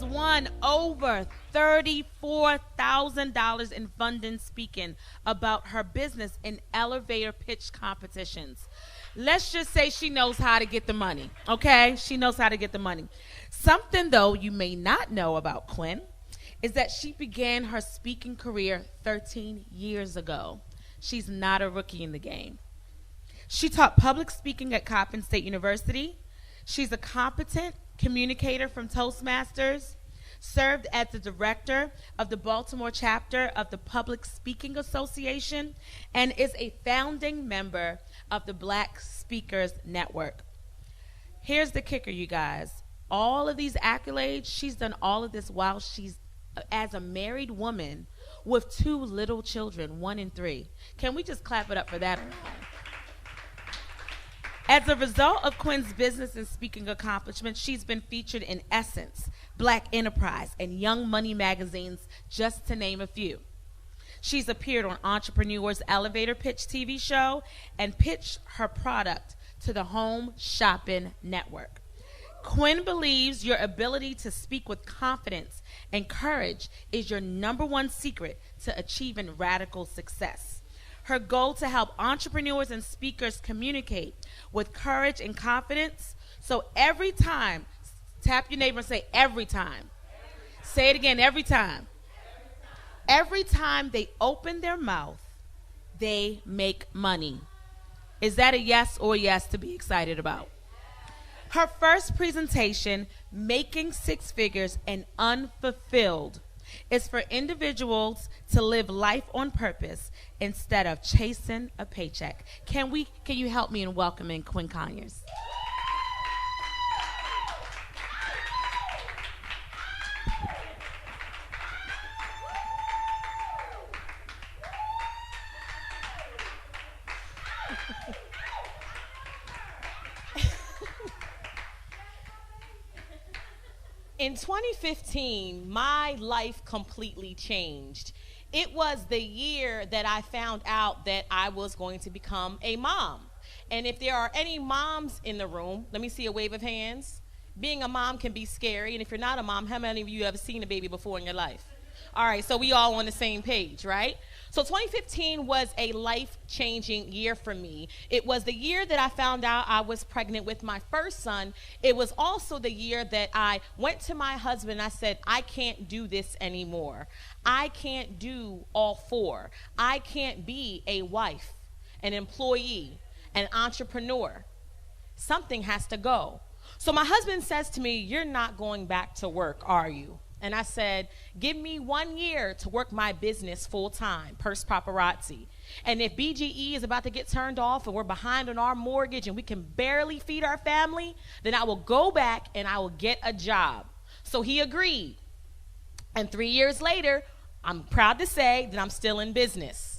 won over $34,000 in funding speaking about her business in elevator pitch competitions. Let's just say she knows how to get the money, okay? She knows how to get the money. Something, though, you may not know about Quinn is that she began her speaking career 13 years ago. She's not a rookie in the game. She taught public speaking at Coppin State University. She's a competent communicator from Toastmasters, served as the director of the Baltimore chapter of the Public Speaking Association, and is a founding member of the Black Speakers Network. Here's the kicker, you guys. All of these accolades, she's done all of this while she's as a married woman with 2 little children, 1 and 3. Can we just clap it up for that? As a result of Quinn's business and speaking accomplishments, she's been featured in Essence, Black Enterprise, and Young Money magazines, just to name a few. She's appeared on Entrepreneur's Elevator Pitch TV show and pitched her product to the Home Shopping Network. Quinn believes your ability to speak with confidence and courage is your #1 secret to achieving radical success. Her goal to help entrepreneurs and speakers communicate with courage and confidence. So every time, tap your neighbor and say, every time. Say it again, every time. Every time they open their mouth, they make money. Is that a yes or a yes to be excited about? Her first presentation, Making Six Figures and Unfulfilled, is for individuals to live life on purpose instead of chasing a paycheck. Can you help me in welcoming Quinn Conyers? In 2015, my life completely changed. It was the year that I found out that I was going to become a mom. And if there are any moms in the room, let me see a wave of hands. Being a mom can be scary, and if you're not a mom, how many of you have seen a baby before in your life? All right, so we all on the same page, right? So 2015 was a life-changing year for me. It was the year that I found out I was pregnant with my first son. It was also the year that I went to my husband and I said, I can't do this anymore. I can't do all 4. I can't be a wife, an employee, an entrepreneur. Something has to go. So my husband says to me, you're not going back to work, are you? And I said, give me 1 year to work my business full time, Purse Paparazzi. And if BGE is about to get turned off and we're behind on our mortgage and we can barely feed our family, then I will go back and I will get a job. So he agreed. And 3 years later, I'm proud to say that I'm still in business.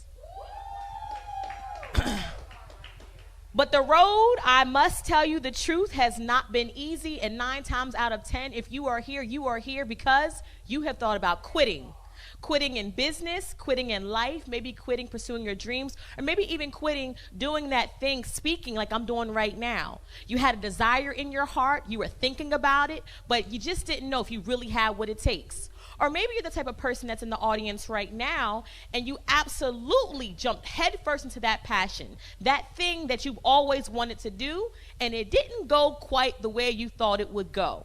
But the road, I must tell you the truth, has not been easy. And 9 times out of 10, if you are here because you have thought about quitting. Quitting in business, quitting in life, maybe quitting pursuing your dreams, or maybe even quitting doing that thing, speaking like I'm doing right now. You had a desire in your heart, you were thinking about it, but you just didn't know if you really had what it takes. Or maybe you're the type of person that's in the audience right now and you absolutely jumped headfirst into that passion, that thing that you've always wanted to do, and it didn't go quite the way you thought it would go.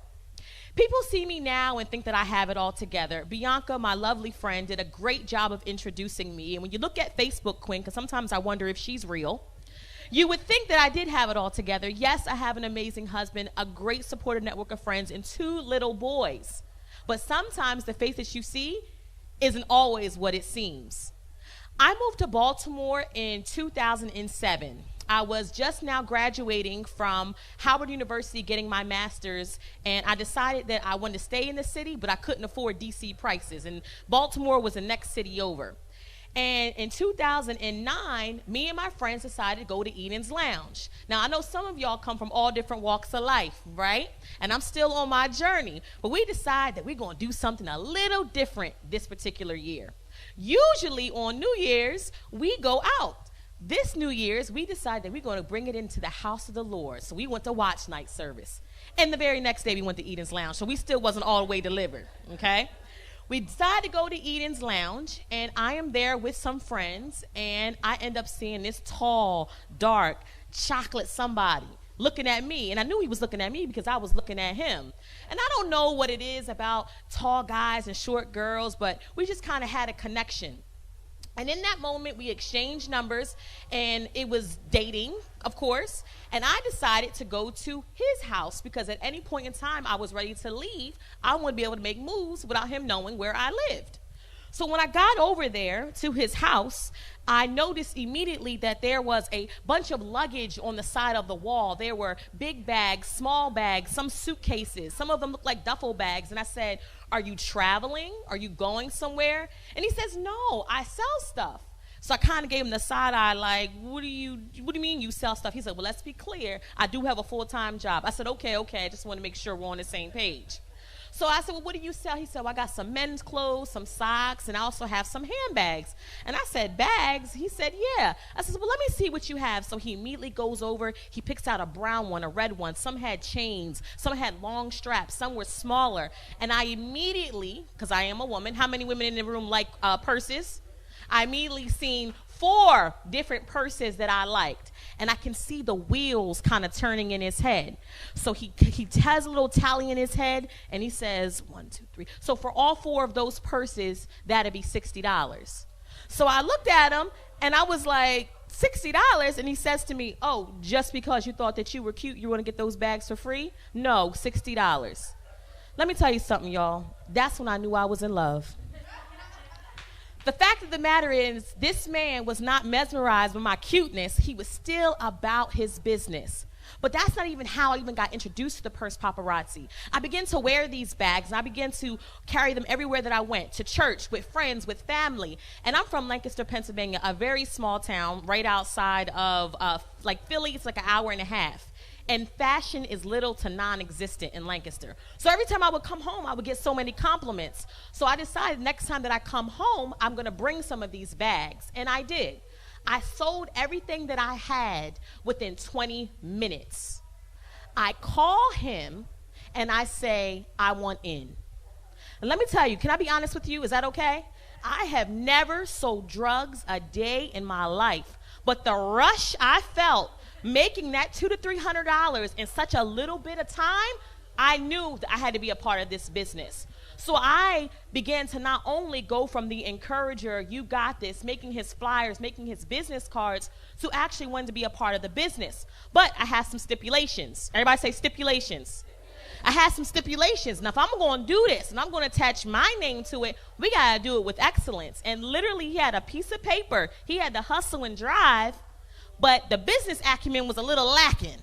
People see me now and think that I have it all together. Bianca, my lovely friend, did a great job of introducing me. And when you look at Facebook, Quinn, because sometimes I wonder if she's real, you would think that I did have it all together. Yes, I have an amazing husband, a great supportive network of friends, and 2 little boys. But sometimes the face that you see isn't always what it seems. I moved to Baltimore in 2007. I was just now graduating from Howard University, getting my master's, and I decided that I wanted to stay in the city, but I couldn't afford DC prices, and Baltimore was the next city over. And in 2009, me and my friends decided to go to Eden's Lounge. Now, I know some of y'all come from all different walks of life, right? And I'm still on my journey. But we decided that we're going to do something a little different this particular year. Usually on New Year's, we go out. This New Year's, we decided that we're going to bring it into the house of the Lord. So we went to watch night service. And the very next day, we went to Eden's Lounge. So we still wasn't all the way delivered, okay? We decided to go to Eden's Lounge, and I am there with some friends, and I end up seeing this tall, dark, chocolate somebody looking at me. And I knew he was looking at me because I was looking at him. And I don't know what it is about tall guys and short girls, but we just kind of had a connection. And in that moment, we exchanged numbers, and it was dating, of course. And I decided to go to his house because at any point in time I was ready to leave. I want to be able to make moves without him knowing where I lived. So when I got over there to his house, I noticed immediately that there was a bunch of luggage on the side of the wall. There were big bags, small bags, some suitcases. Some of them looked like duffel bags. And I said, "Are you traveling? Are you going somewhere?" And he says, "No, I sell stuff." So I kind of gave him the side eye, like, what do you mean you sell stuff? He said, "Well, let's be clear. I do have a full-time job." I said, okay. I just want to make sure we're on the same page. So I said, "Well, what do you sell?" He said, "Well, I got some men's clothes, some socks, and I also have some handbags." And I said, "Bags?" He said, "Yeah." I said, "Well, let me see what you have." So he immediately goes over. He picks out a brown one, a red one. Some had chains. Some had long straps. Some were smaller. And I immediately, because I am a woman, how many women in the room like purses? I immediately seen 4 different purses that I liked. And I can see the wheels kind of turning in his head. So he has a little tally in his head, and he says, 1, 2, 3. So for all 4 of those purses, that'd be $60. So I looked at him, and I was like, $60? And he says to me, "Oh, just because you thought that you were cute, you want to get those bags for free?" "No, $60. Let me tell you something, y'all. That's when I knew I was in love. The fact of the matter is, this man was not mesmerized by my cuteness. He was still about his business. But that's not even how I even got introduced to the Purse Paparazzi. I began to wear these bags, and I began to carry them everywhere that I went, to church, with friends, with family. And I'm from Lancaster, Pennsylvania, a very small town right outside of like Philly. It's like an hour and a half. And fashion is little to non-existent in Lancaster. So every time I would come home, I would get so many compliments. So I decided next time that I come home, I'm going to bring some of these bags. And I did. I sold everything that I had within 20 minutes. I call him and I say, "I want in." And let me tell you, can I be honest with you? Is that okay? I have never sold drugs a day in my life. But the rush I felt making that $200 to $300 in such a little bit of time, I knew that I had to be a part of this business. So I began to not only go from the encourager, "You got this," making his flyers, making his business cards, to actually wanting to be a part of the business. But I had some stipulations. Everybody say stipulations. I had some stipulations. Now, if I'm going to do this and I'm going to attach my name to it, we got to do it with excellence. And literally, he had a piece of paper. He had to hustle and drive. But the business acumen was a little lacking.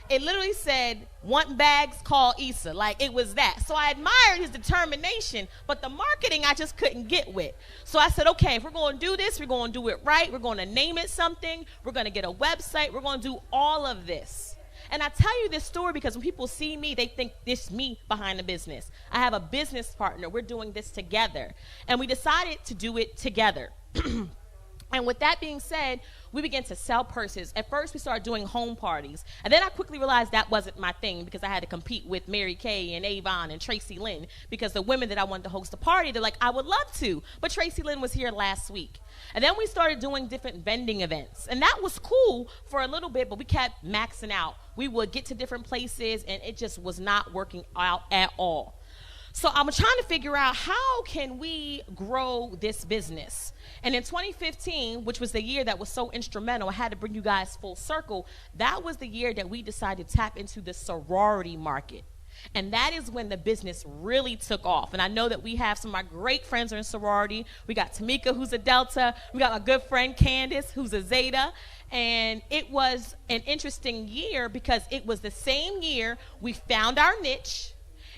It literally said, "Want bags, call Issa." Like, it was that. So I admired his determination, but the marketing I just couldn't get with. So I said, okay, if we're going to do this, we're going to do it right. We're going to name it something. We're going to get a website. We're going to do all of this. And I tell you this story because when people see me, they think it's me behind the business. I have a business partner. We're doing this together. And we decided to do it together. And with that being said, we began to sell purses. At first, we started doing home parties. And then I quickly realized that wasn't my thing because I had to compete with Mary Kay and Avon and Tracy Lynn because the women that I wanted to host a party, they're like, "I would love to." But Tracy Lynn was here last week. And then we started doing different vending events. And that was cool for a little bit, but we kept maxing out. We would get to different places, and it just was not working out at all. So I'm trying to figure out, how can we grow this business? And in 2015, which was the year that was so instrumental, I had to bring you guys full circle. That was the year that we decided to tap into the sorority market. And that is when the business really took off. And I know that we have some of my great friends are in sorority. We got Tamika, who's a Delta. We got my good friend Candace, who's a Zeta. And it was an interesting year because it was the same year we found our niche.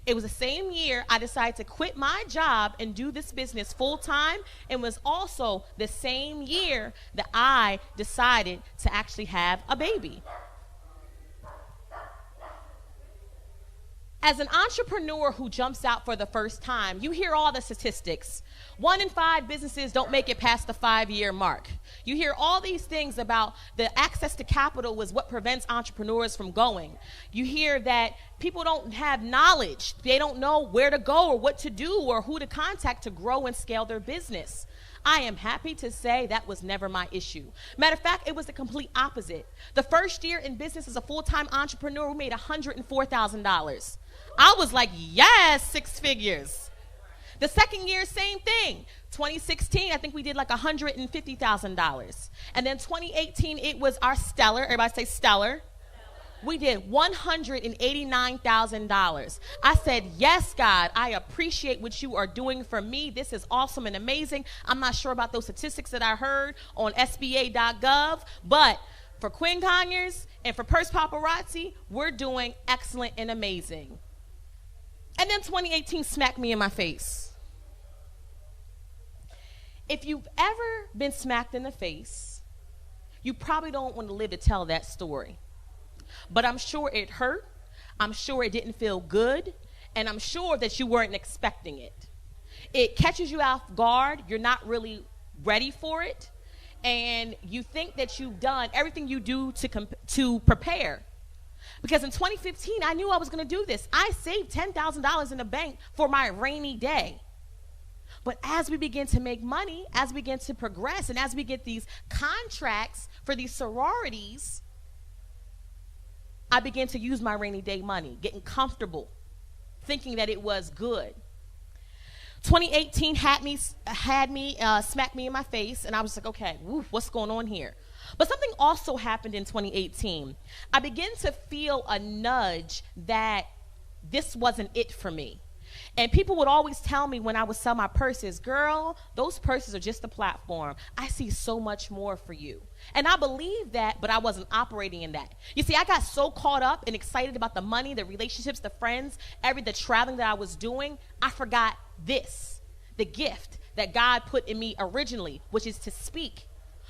It was the same year I decided to quit my job and do this business full time. It was also the same year that I decided to actually have a baby. As an entrepreneur who jumps out for the first time, you hear all the statistics. 1 in 5 businesses don't make it past the 5-year mark. You hear all these things about the access to capital is what prevents entrepreneurs from going. You hear that people don't have knowledge. They don't know where to go or what to do or who to contact to grow and scale their business. I am happy to say that was never my issue. Matter of fact, it was the complete opposite. The first year in business as a full-time entrepreneur, we made $104,000. I was like, yes, 6 figures. The second year, same thing. 2016, I think we did like $150,000. And then 2018, it was our stellar. Everybody say stellar. We did $189,000. I said, yes, God, I appreciate what you are doing for me. This is awesome and amazing. I'm not sure about those statistics that I heard on SBA.gov, but for Quinn Conyers and for Purse Paparazzi, we're doing excellent and amazing. And then 2018 smacked me in my face. If you've ever been smacked in the face, you probably don't want to live to tell that story. But I'm sure it hurt. I'm sure it didn't feel good. And I'm sure that you weren't expecting it. It catches you off guard. You're not really ready for it. And you think that you've done everything you do to prepare. Because in 2015, I knew I was going to do this. I saved $10,000 in the bank for my rainy day. But as we begin to make money, as we begin to progress, and as we get these contracts for these sororities, I began to use my rainy day money, getting comfortable, thinking that it was good. 2018 smacked me in my face, and I was like, okay, what's going on here? But something also happened in 2018. I began to feel a nudge that this wasn't it for me. And people would always tell me when I would sell my purses, girl, those purses are just a platform. I see so much more for you. And I believed that, but I wasn't operating in that. You see, I got so caught up and excited about the money, the relationships, the friends, the traveling that I was doing, I forgot this, the gift that God put in me originally, which is to speak.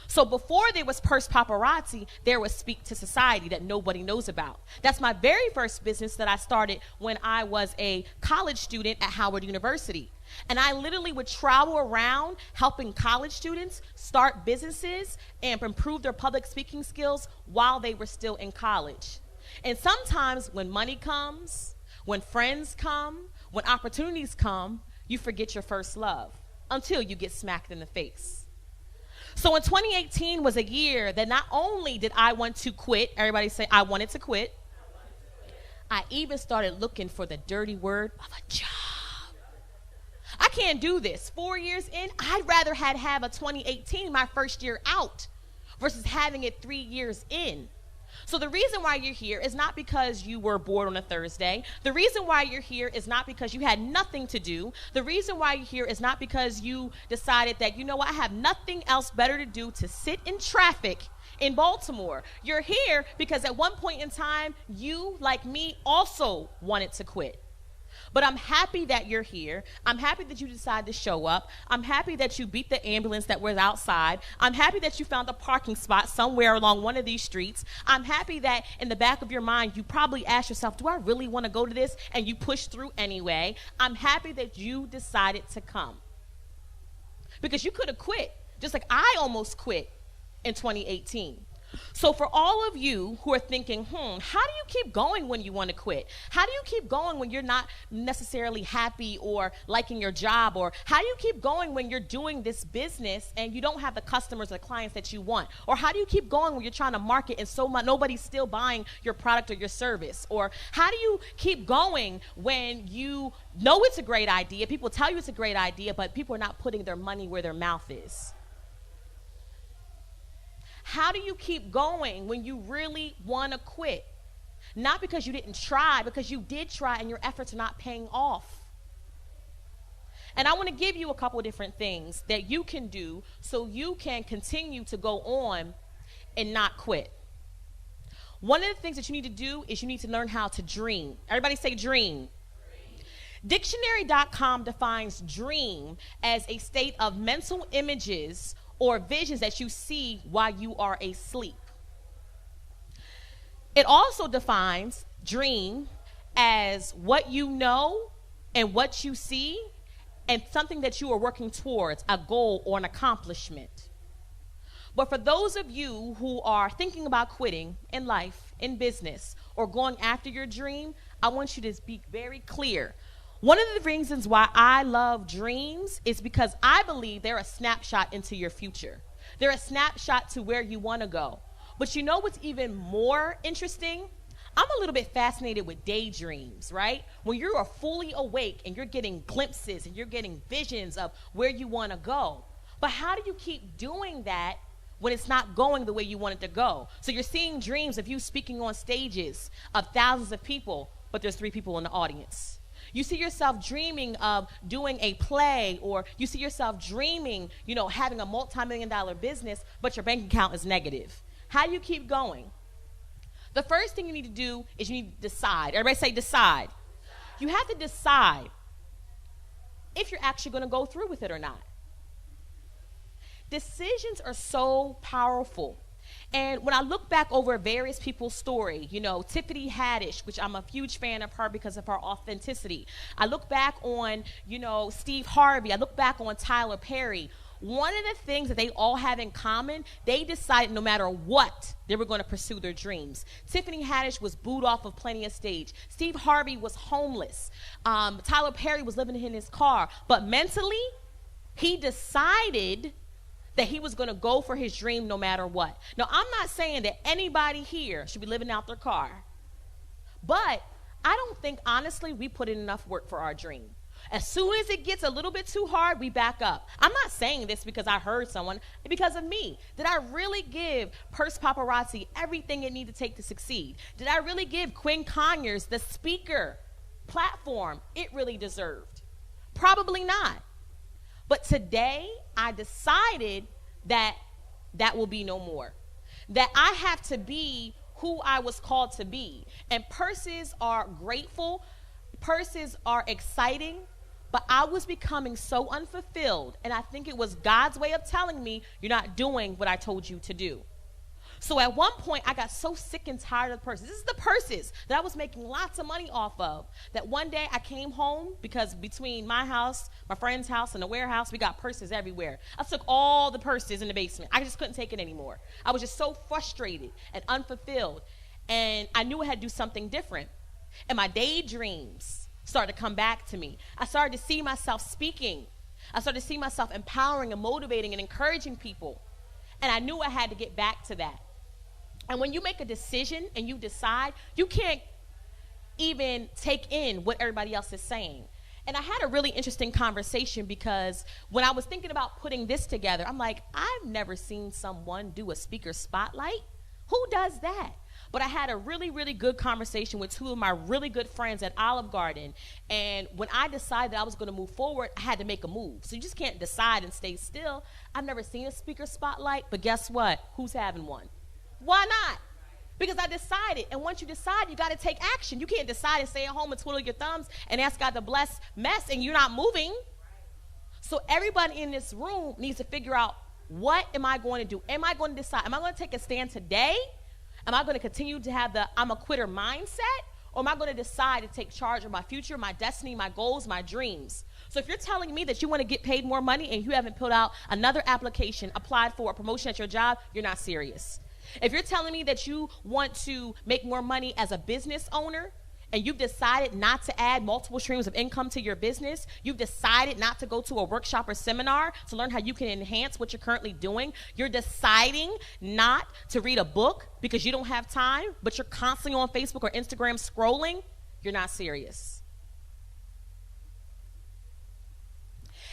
So before there was Purse Paparazzi, there was Speak to Society that nobody knows about. That's my very first business that I started when I was a college student at Howard University. And I literally would travel around helping college students start businesses and improve their public speaking skills while they were still in college. And sometimes when money comes, when friends come, when opportunities come, you forget your first love until you get smacked in the face. So in 2018 was a year that not only did I want to quit, everybody say I wanted to quit, I even started looking for the dirty word of a job. I can't do this. 4 years in, I'd rather have a 2018, my first year out, versus having it 3 years in. So the reason why you're here is not because you were bored on a Thursday. The reason why you're here is not because you had nothing to do. The reason why you're here is not because you decided that, you know what, I have nothing else better to do to sit in traffic in Baltimore. You're here because at one point in time, you, like me, also wanted to quit. But I'm happy that you're here. I'm happy that you decided to show up. I'm happy that you beat the ambulance that was outside. I'm happy that you found a parking spot somewhere along one of these streets. I'm happy that in the back of your mind, you probably asked yourself, do I really want to go to this? And you pushed through anyway. I'm happy that you decided to come. Because you could have quit, just like I almost quit in 2018. So for all of you who are thinking, how do you keep going when you want to quit? How do you keep going when you're not necessarily happy or liking your job? Or how do you keep going when you're doing this business and you don't have the customers or clients that you want? Or how do you keep going when you're trying to market and so much nobody's still buying your product or your service? Or how do you keep going when you know it's a great idea, people tell you it's a great idea, but people are not putting their money where their mouth is? How do you keep going when you really want to quit? Not because you didn't try, because you did try and your efforts are not paying off. And I want to give you a couple of different things that you can do so you can continue to go on and not quit. One of the things that you need to do is you need to learn how to dream. Everybody say dream. Dictionary.com defines dream as a state of mental images or visions that you see while you are asleep. It also defines dream as what you know and what you see and something that you are working towards, a goal or an accomplishment. But for those of you who are thinking about quitting in life, in business, or going after your dream, I want you to be very clear. One of the reasons why I love dreams is because I believe they're a snapshot into your future. They're a snapshot to where you want to go. But you know what's even more interesting? I'm a little bit fascinated with daydreams, right? When you are fully awake and you're getting glimpses and you're getting visions of where you want to go. But how do you keep doing that when it's not going the way you want it to go? So you're seeing dreams of you speaking on stages of thousands of people, but there's 3 people in the audience. You see yourself dreaming of doing a play, or you see yourself dreaming, having a multi-million-dollar business, but your bank account is negative. How do you keep going? The first thing you need to do is you need to decide. Everybody say decide. You have to decide if you're actually going to go through with it or not. Decisions are so powerful. And when I look back over various people's story, Tiffany Haddish, which I'm a huge fan of her because of her authenticity. I look back on, Steve Harvey. I look back on Tyler Perry. One of the things that they all have in common, they decided no matter what, they were going to pursue their dreams. Tiffany Haddish was booed off of plenty of stage. Steve Harvey was homeless. Tyler Perry was living in his car. But mentally, he decided that he was going to go for his dream no matter what. Now, I'm not saying that anybody here should be living out their car. But I don't think, honestly, we put in enough work for our dream. As soon as it gets a little bit too hard, we back up. I'm not saying this because I heard someone, because of me. Did I really give Purse Paparazzi everything it needed to take to succeed? Did I really give Quinn Conyers, the speaker, platform it really deserved? Probably not. But today, I decided that that will be no more. That I have to be who I was called to be. And purses are grateful. Purses are exciting. But I was becoming so unfulfilled. And I think it was God's way of telling me, you're not doing what I told you to do. So at one point, I got so sick and tired of the purses. This is the purses that I was making lots of money off of. That one day I came home, because between my house, my friend's house, and the warehouse, we got purses everywhere. I took all the purses in the basement. I just couldn't take it anymore. I was just so frustrated and unfulfilled. And I knew I had to do something different. And my daydreams started to come back to me. I started to see myself speaking. I started to see myself empowering and motivating and encouraging people. And I knew I had to get back to that. And when you make a decision and you decide, you can't even take in what everybody else is saying. And I had a really interesting conversation, because when I was thinking about putting this together, I'm like, I've never seen someone do a speaker spotlight. Who does that? But I had a really, really good conversation with 2 of my really good friends at Olive Garden. And when I decided I was going to move forward, I had to make a move. So you just can't decide and stay still. I've never seen a speaker spotlight, but guess what? Who's having one? Why not? Because I decided. And once you decide, you got to take action. You can't decide and stay at home and twiddle your thumbs and ask God to bless mess and you're not moving. So everybody in this room needs to figure out, what am I going to do? Am I going to decide? Am I going to take a stand today? Am I going to continue to have the I'm a quitter mindset? Or am I going to decide to take charge of my future, my destiny, my goals, my dreams? So if you're telling me that you want to get paid more money and you haven't put out another application, applied for a promotion at your job, you're not serious. If you're telling me that you want to make more money as a business owner, and you've decided not to add multiple streams of income to your business, you've decided not to go to a workshop or seminar to learn how you can enhance what you're currently doing, you're deciding not to read a book because you don't have time, but you're constantly on Facebook or Instagram scrolling, you're not serious.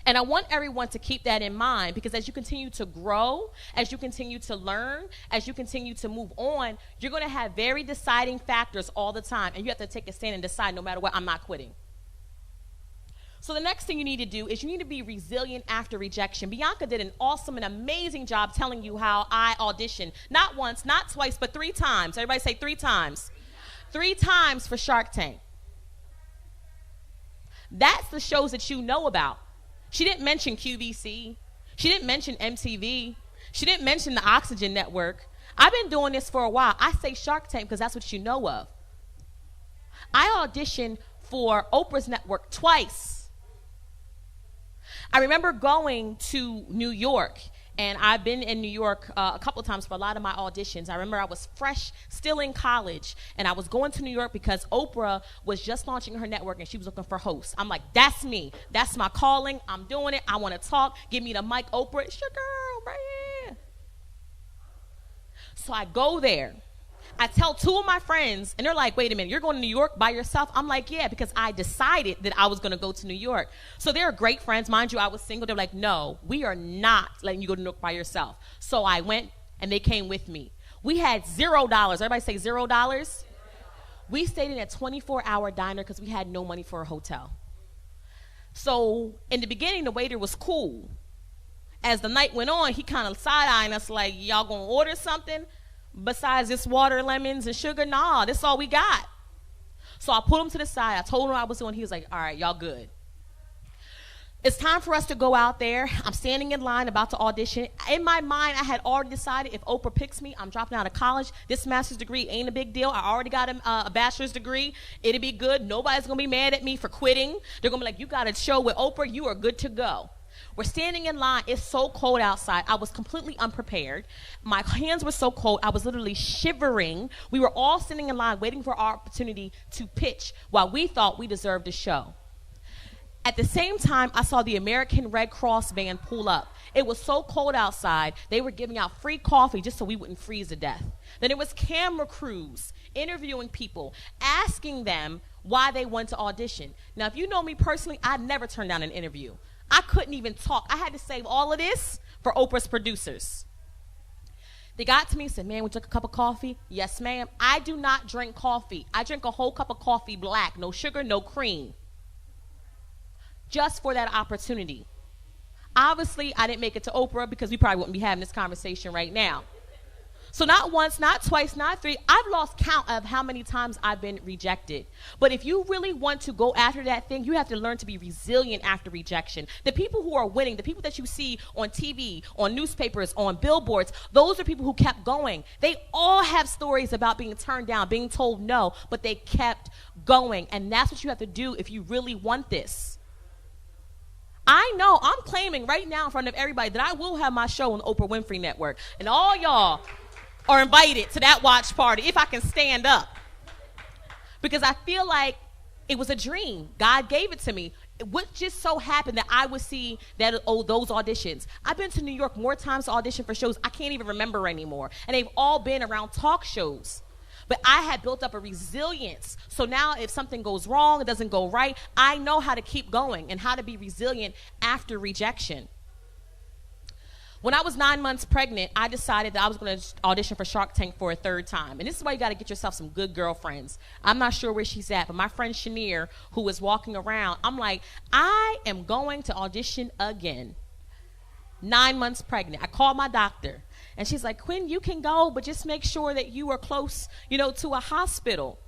And I want everyone to keep that in mind, because as you continue to grow, as you continue to learn, as you continue to move on, you're going to have very deciding factors all the time. And you have to take a stand and decide, no matter what, I'm not quitting. So the next thing you need to do is you need to be resilient after rejection. Bianca did an awesome and amazing job telling you how I auditioned. Not once, not twice, but 3 times. Everybody say 3 times. 3 times for Shark Tank. That's the shows that you know about. She didn't mention QVC. She didn't mention MTV. She didn't mention the Oxygen Network. I've been doing this for a while. I say Shark Tank because that's what you know of. I auditioned for Oprah's network twice. I remember going to New York, and I've been in New York a couple of times for a lot of my auditions. I remember I was fresh, still in college, and I was going to New York because Oprah was just launching her network, and she was looking for hosts. I'm like, that's me. That's my calling. I'm doing it. I want to talk. Give me the mic, Oprah. It's your girl right here. So I go there. I tell two of my friends, and they're like, wait a minute, you're going to New York by yourself? I'm like, yeah, because I decided that I was going to go to New York. So they're great friends. Mind you, I was single. They're like, no, we are not letting you go to New York by yourself. So I went, and they came with me. We had $0. Everybody say $0? We stayed in a 24-hour diner because we had no money for a hotel. So in the beginning, the waiter was cool. As the night went on, he kind of side-eyeing us like, y'all going to order something? Besides this water, lemons, and sugar? Nah, this is all we got. So I put him to the side. I told him what I was doing. He was like, all right, y'all good. It's time for us to go out there. I'm standing in line about to audition. In my mind, I had already decided if Oprah picks me, I'm dropping out of college. This master's degree ain't a big deal. I already got a bachelor's degree. It'll be good. Nobody's going to be mad at me for quitting. They're going to be like, you got a show with Oprah. You are good to go. We're standing in line. It's so cold outside. I was completely unprepared. My hands were so cold. I was literally shivering. We were all sitting in line waiting for our opportunity to pitch while we thought we deserved a show. At the same time, I saw the American Red Cross van pull up. It was so cold outside, they were giving out free coffee just so we wouldn't freeze to death. Then it was camera crews interviewing people, asking them why they went to audition. Now, if you know me personally, I never turned down an interview. I couldn't even talk. I had to save all of this for Oprah's producers. They got to me and said, ma'am, would you like a cup of coffee? Yes, ma'am. I do not drink coffee. I drink a whole cup of coffee black, no sugar, no cream. Just for that opportunity. Obviously, I didn't make it to Oprah because we probably wouldn't be having this conversation right now. So not once, not twice, not three. I've lost count of how many times I've been rejected. But if you really want to go after that thing, you have to learn to be resilient after rejection. The people who are winning, the people that you see on TV, on newspapers, on billboards, those are people who kept going. They all have stories about being turned down, being told no, but they kept going. And that's what you have to do if you really want this. I know I'm claiming right now in front of everybody that I will have my show on the Oprah Winfrey Network. And all y'all are invited to that watch party if I can stand up. Because I feel like it was a dream. God gave it to me. What just so happened that I would see that those auditions. I've been to New York more times to audition for shows I can't even remember anymore. And they've all been around talk shows. But I had built up a resilience. So now if something goes wrong, it doesn't go right, I know how to keep going and how to be resilient after rejection. When I was 9 months pregnant, I decided that I was going to audition for Shark Tank for a third time. And this is why you got to get yourself some good girlfriends. I'm not sure where she's at, but my friend Shanier, who was walking around, I'm like, I am going to audition again. 9 months pregnant. I called my doctor. And she's like, Quinn, you can go, but just make sure that you are close, to a hospital.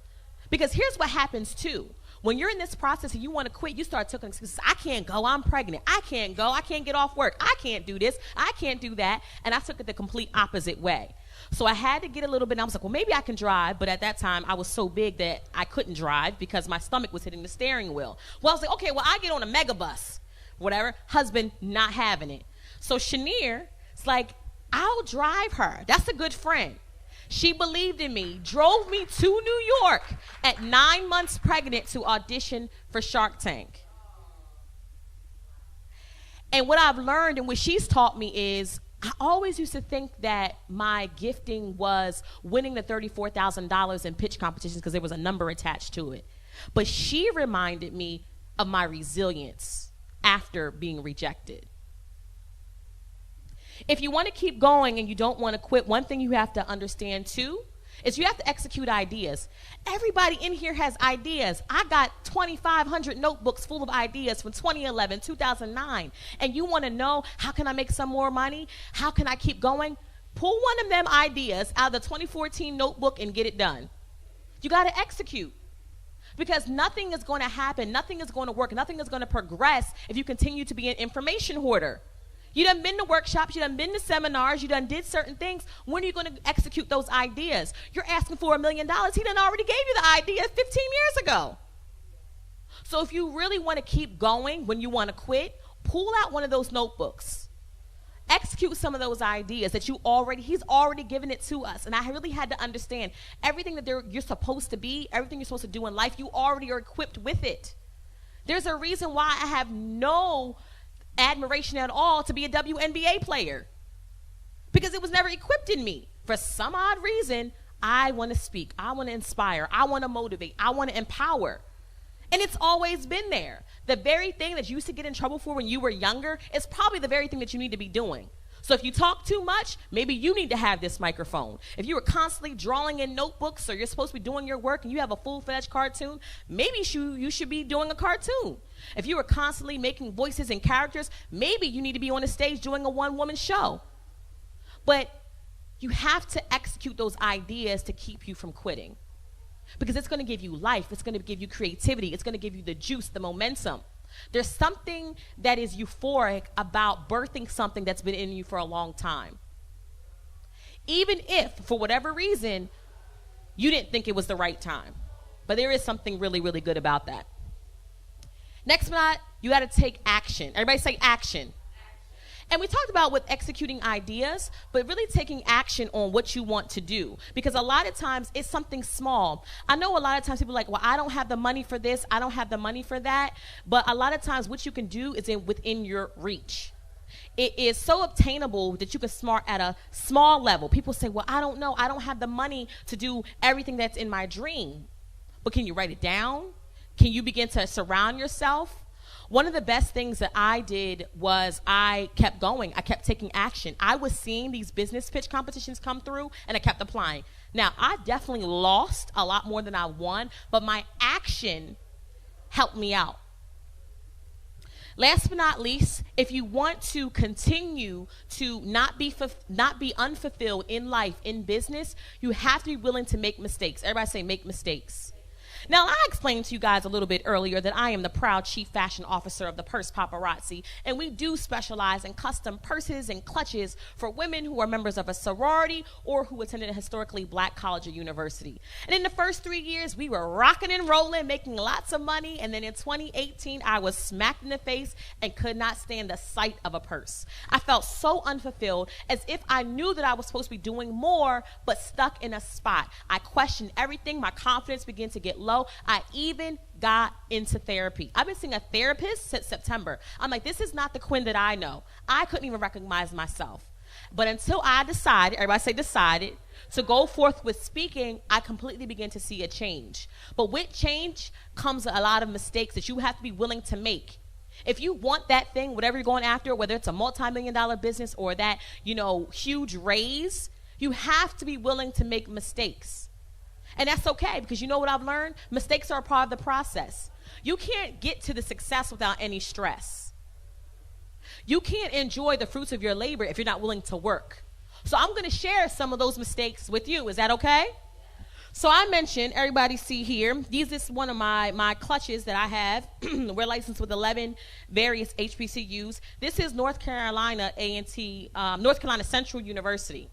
Because here's what happens, too. When you're in this process and you want to quit, you start taking excuses. I can't go. I'm pregnant. I can't go. I can't get off work. I can't do this. I can't do that. And I took it the complete opposite way. So I had to get a little bit. I was like, well, maybe I can drive. But at that time, I was so big that I couldn't drive because my stomach was hitting the steering wheel. Well, I was like, okay, well, I get on a mega bus, whatever. Husband not having it. So Shanier is like, I'll drive her. That's a good friend. She believed in me, drove me to New York at 9 months pregnant to audition for Shark Tank. And what I've learned and what she's taught me is I always used to think that my gifting was winning the $34,000 in pitch competitions because there was a number attached to it. But she reminded me of my resilience after being rejected. If you want to keep going and you don't want to quit, one thing you have to understand too is you have to execute ideas. Everybody in here has ideas. I got 2,500 notebooks full of ideas from 2011, 2009. And you want to know, how can I make some more money? How can I keep going? Pull one of them ideas out of the 2014 notebook and get it done. You got to execute. Because nothing is going to happen, nothing is going to work, nothing is going to progress if you continue to be an information hoarder. You done been to workshops, you done been to seminars, you done did certain things. When are you going to execute those ideas? You're asking for $1 million. He done already gave you the idea 15 years ago. So if you really want to keep going when you want to quit, pull out one of those notebooks. Execute some of those ideas that he's already given it to us. And I really had to understand everything that you're supposed to be, everything you're supposed to do in life, you already are equipped with it. There's a reason why I have no admiration at all to be a WNBA player, because it was never equipped in me. For some odd reason, I want to speak, I want to inspire, I want to motivate, I want to empower. And it's always been there. The very thing that you used to get in trouble for when you were younger is probably the very thing that you need to be doing. So if you talk too much, maybe you need to have this microphone. If you were constantly drawing in notebooks, or you're supposed to be doing your work and you have a full-fledged cartoon, maybe you should be doing a cartoon. If you were constantly making voices and characters, maybe you need to be on a stage doing a one-woman show. But you have to execute those ideas to keep you from quitting. Because it's going to give you life. It's going to give you creativity. It's going to give you the juice, the momentum. There's something that is euphoric about birthing something that's been in you for a long time. Even if, for whatever reason, you didn't think it was the right time. But there is something really, really good about that. Next but you got to take action. Everybody say action. And we talked about with executing ideas, but really taking action on what you want to do. Because a lot of times it's something small. I know a lot of times people are like, well, I don't have the money for this, I don't have the money for that. But a lot of times what you can do is within your reach. It is so obtainable that you can start at a small level. People say, well, I don't know, I don't have the money to do everything that's in my dream. But can you write it down? Can you begin to surround yourself? One of the best things that I did was I kept going. I kept taking action. I was seeing these business pitch competitions come through, and I kept applying. Now, I definitely lost a lot more than I won, but my action helped me out. Last but not least, if you want to continue to not be unfulfilled in life, in business, you have to be willing to make mistakes. Everybody say make mistakes. Now, I explained to you guys a little bit earlier that I am the proud chief fashion officer of the Purse Paparazzi, and we do specialize in custom purses and clutches for women who are members of a sorority or who attended a historically black college or university. And in the first 3 years, we were rocking and rolling, making lots of money, and then in 2018, I was smacked in the face and could not stand the sight of a purse. I felt so unfulfilled, as if I knew that I was supposed to be doing more, but stuck in a spot. I questioned everything. My confidence began to get low. I even got into therapy. I've been seeing a therapist since September. I'm like, this is not the Quinn that I know. I couldn't even recognize myself. But until I decided, everybody say decided, to go forth with speaking, I completely began to see a change. But with change comes a lot of mistakes that you have to be willing to make. If you want that thing, whatever you're going after, whether it's a multi-million-dollar business or that, huge raise, you have to be willing to make mistakes. And that's okay, because you know what I've learned? Mistakes are a part of the process. You can't get to the success without any stress. You can't enjoy the fruits of your labor if you're not willing to work. So I'm going to share some of those mistakes with you. Is that okay? So I mentioned, everybody see here, these is one of my clutches that I have. We're licensed with 11 various HBCUs. This is North Carolina A&T, North Carolina Central University.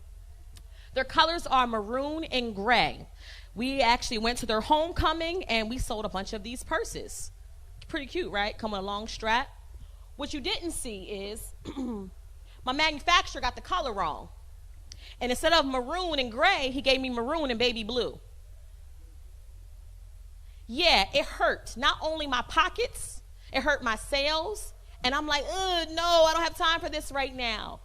Their colors are maroon and gray. We actually went to their homecoming and we sold a bunch of these purses. Pretty cute, right? Come with a long strap. What you didn't see is my manufacturer got the color wrong. And instead of maroon and gray, he gave me maroon and baby blue. Yeah, it hurt. Not only my pockets, it hurt my sales. And I'm like, no, I don't have time for this right now.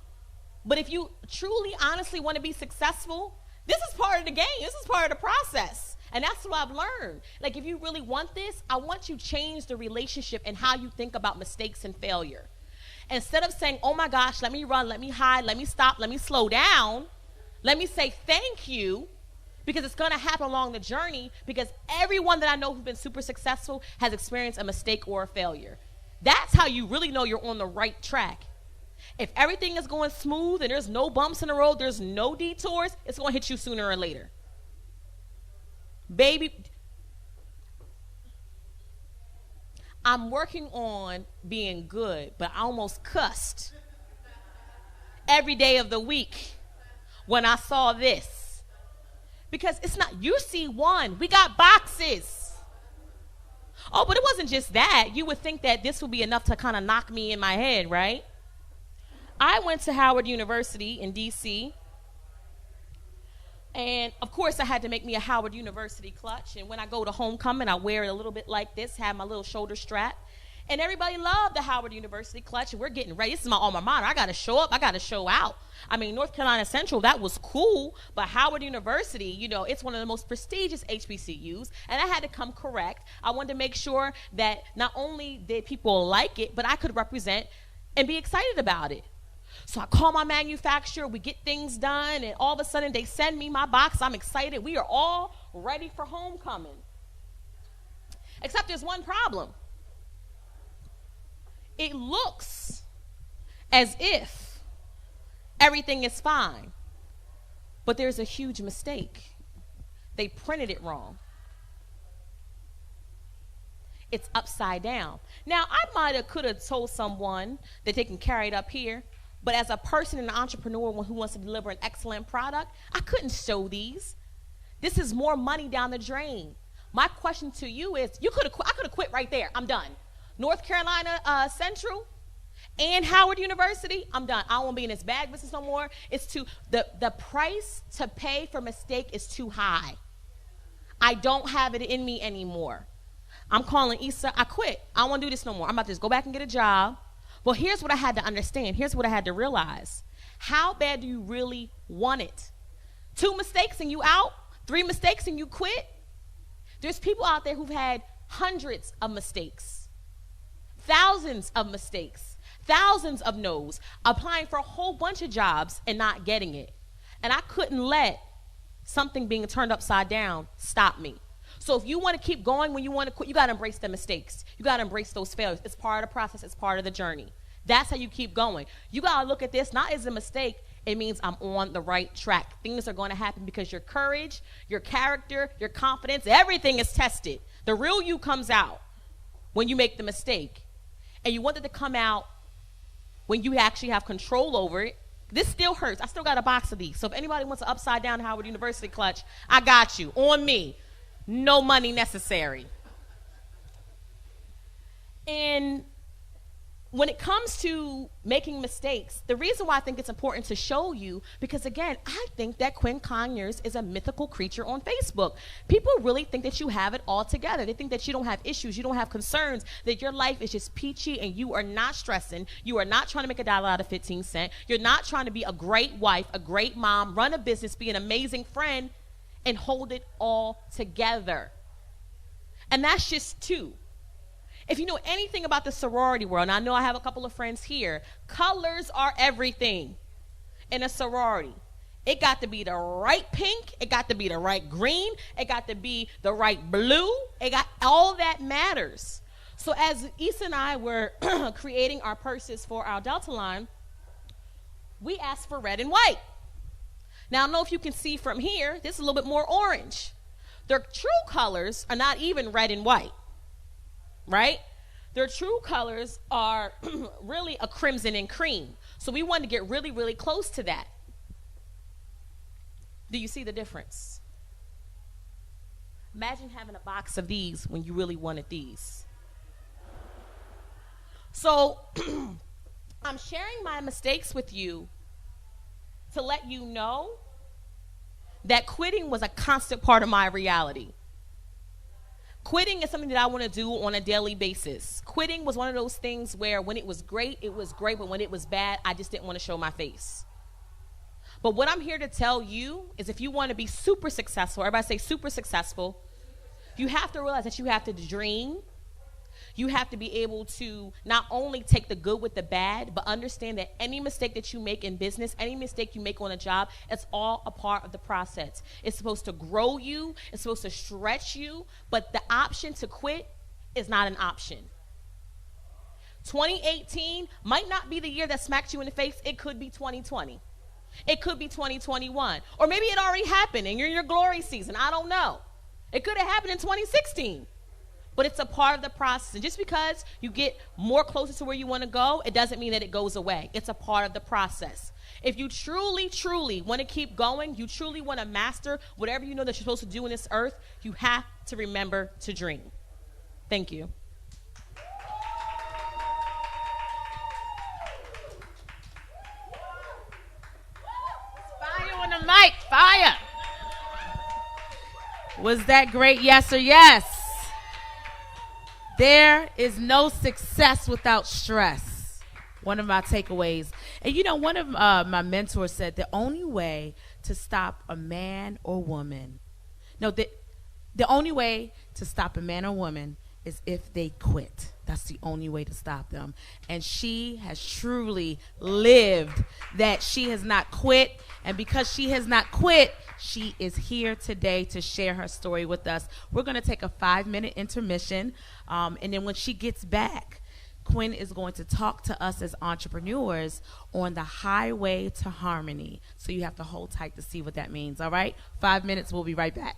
But if you truly, honestly want to be successful, this is part of the game. This is part of the process. And that's what I've learned. Like, if you really want this, I want you to change the relationship and how you think about mistakes and failure. Instead of saying, oh my gosh, let me run, let me hide, let me stop, let me slow down, let me say thank you, because it's going to happen along the journey, because everyone that I know who's been super successful has experienced a mistake or a failure. That's how you really know you're on the right track. If everything is going smooth and there's no bumps in the road, there's no detours, it's going to hit you sooner or later. Baby, I'm working on being good, but I almost cussed every day of the week when I saw this. Because it's not, you see one, we got boxes. Oh, but it wasn't just that. You would think that this would be enough to kind of knock me in my head, right? I went to Howard University in D.C., and of course I had to make me a Howard University clutch. And when I go to homecoming, I wear it a little bit like this, have my little shoulder strap. And everybody loved the Howard University clutch, and we're getting ready. This is my alma mater. I got to show up. I got to show out. I mean, North Carolina Central, that was cool, but Howard University, you know, it's one of the most prestigious HBCUs, and I had to come correct. I wanted to make sure that not only did people like it, but I could represent and be excited about it. So I call my manufacturer, we get things done, and all of a sudden they send me my box. I'm excited. We are all ready for homecoming. Except there's one problem. It looks as if everything is fine, but there's a huge mistake. They printed it wrong. It's upside down. Now, I could have told someone that they can carry it up here, but as a person and an entrepreneur who wants to deliver an excellent product, I couldn't show these. This is more money down the drain. My question to you is, I could have quit right there. I'm done. North Carolina Central and Howard University, I'm done. I don't want to be in this bag business no more. It's the price to pay for mistake is too high. I don't have it in me anymore. I'm calling Issa. I quit. I don't want to do this no more. I'm about to just go back and get a job. Well, here's what I had to understand. Here's what I had to realize. How bad do you really want it? 2 mistakes and you out? 3 mistakes and you quit? There's people out there who've had hundreds of mistakes, thousands of mistakes, thousands of no's, applying for a whole bunch of jobs and not getting it. And I couldn't let something being turned upside down stop me. So if you want to keep going when you want to quit, you got to embrace the mistakes. You got to embrace those failures. It's part of the process. It's part of the journey. That's how you keep going. You got to look at this not as a mistake. It means I'm on the right track. Things are going to happen because your courage, your character, your confidence, everything is tested. The real you comes out when you make the mistake. And you want it to come out when you actually have control over it. This still hurts. I still got a box of these. So if anybody wants an upside down Howard University clutch, I got you. On me. No money necessary. And when it comes to making mistakes, the reason why I think it's important to show you, because again, I think that Quinn Conyers is a mythical creature on Facebook. People really think that you have it all together. They think that you don't have issues, you don't have concerns, that your life is just peachy and you are not stressing. You are not trying to make $1 out of 15 cents. You're not trying to be a great wife, a great mom, run a business, be an amazing friend, and hold it all together. And that's just 2. If you know anything about the sorority world, and I know I have a couple of friends here, colors are everything in a sorority. It got to be the right pink. It got to be the right green. It got to be the right blue. All that matters. So as Issa and I were creating our purses for our Delta line, we asked for red and white. Now, I don't know if you can see from here, this is a little bit more orange. Their true colors are not even red and white, right? Their true colors are really a crimson and cream. So we wanted to get really, really close to that. Do you see the difference? Imagine having a box of these when you really wanted these. So I'm sharing my mistakes with you to let you know that quitting was a constant part of my reality. Quitting is something that I want to do on a daily basis. Quitting was one of those things where when it was great, but when it was bad, I just didn't want to show my face. But what I'm here to tell you is if you want to be super successful, everybody say super successful, you have to realize that you have to dream. You have to be able to not only take the good with the bad, but understand that any mistake that you make in business, any mistake you make on a job, it's all a part of the process. It's supposed to grow you. It's supposed to stretch you. But the option to quit is not an option. 2018 might not be the year that smacked you in the face. It could be 2020. It could be 2021. Or maybe it already happened and you're in your glory season. I don't know. It could have happened in 2016. But it's a part of the process. And just because you get more closer to where you want to go, it doesn't mean that it goes away. It's a part of the process. If you truly, truly want to keep going, you truly want to master whatever you know that you're supposed to do in this earth, you have to remember to dream. Thank you. Fire on the mic. Fire. Was that great? Yes or yes? There is no success without stress. One of my takeaways. And you know, one of my mentors said the only way to stop a man or woman, no, the only way to stop a man or woman is if they quit. That's the only way to stop them. And she has truly lived that. She has not quit. And because she has not quit, she is here today to share her story with us. We're going to take a 5-minute intermission. And then when she gets back, Quinn is going to talk to us as entrepreneurs on the highway to harmony. So you have to hold tight to see what that means. All right? 5 minutes. We'll be right back.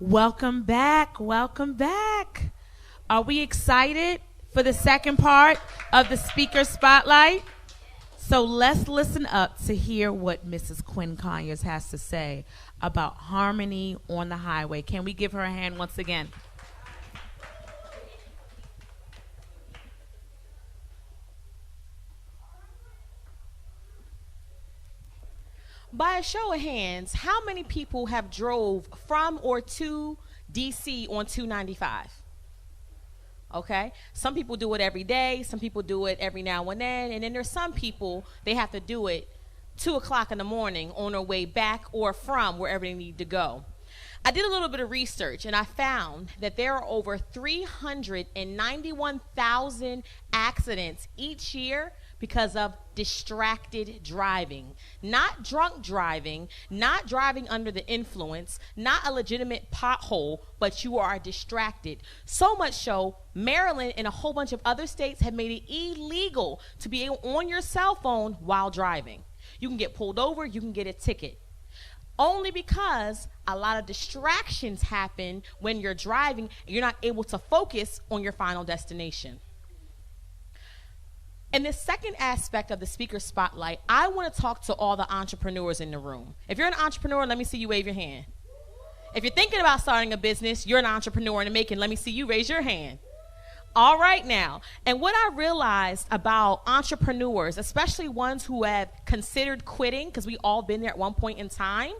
Welcome back. Welcome back. Are we excited for the second part of the Speaker Spotlight? So let's listen up to hear what Mrs. Quinn Conyers has to say about harmony on the highway. Can we give her a hand once again? By a show of hands, how many people have drove from or to DC on 295? Okay, some people do it every day, some people do it every now and then there's some people, they have to do it 2 o'clock in the morning on their way back or from wherever they need to go. I did a little bit of research and I found that there are over 391,000 accidents each year because of distracted driving. Not drunk driving, not driving under the influence, not a legitimate pothole, but you are distracted. So much so, Maryland and a whole bunch of other states have made it illegal to be on your cell phone while driving. You can get pulled over, you can get a ticket. Only because a lot of distractions happen when you're driving and you're not able to focus on your final destination. In this second aspect of the Speaker Spotlight, I want to talk to all the entrepreneurs in the room. If you're an entrepreneur, let me see you wave your hand. If you're thinking about starting a business, you're an entrepreneur in the making, let me see you raise your hand. All right now. And what I realized about entrepreneurs, especially ones who have considered quitting, because we all been there at one point in time,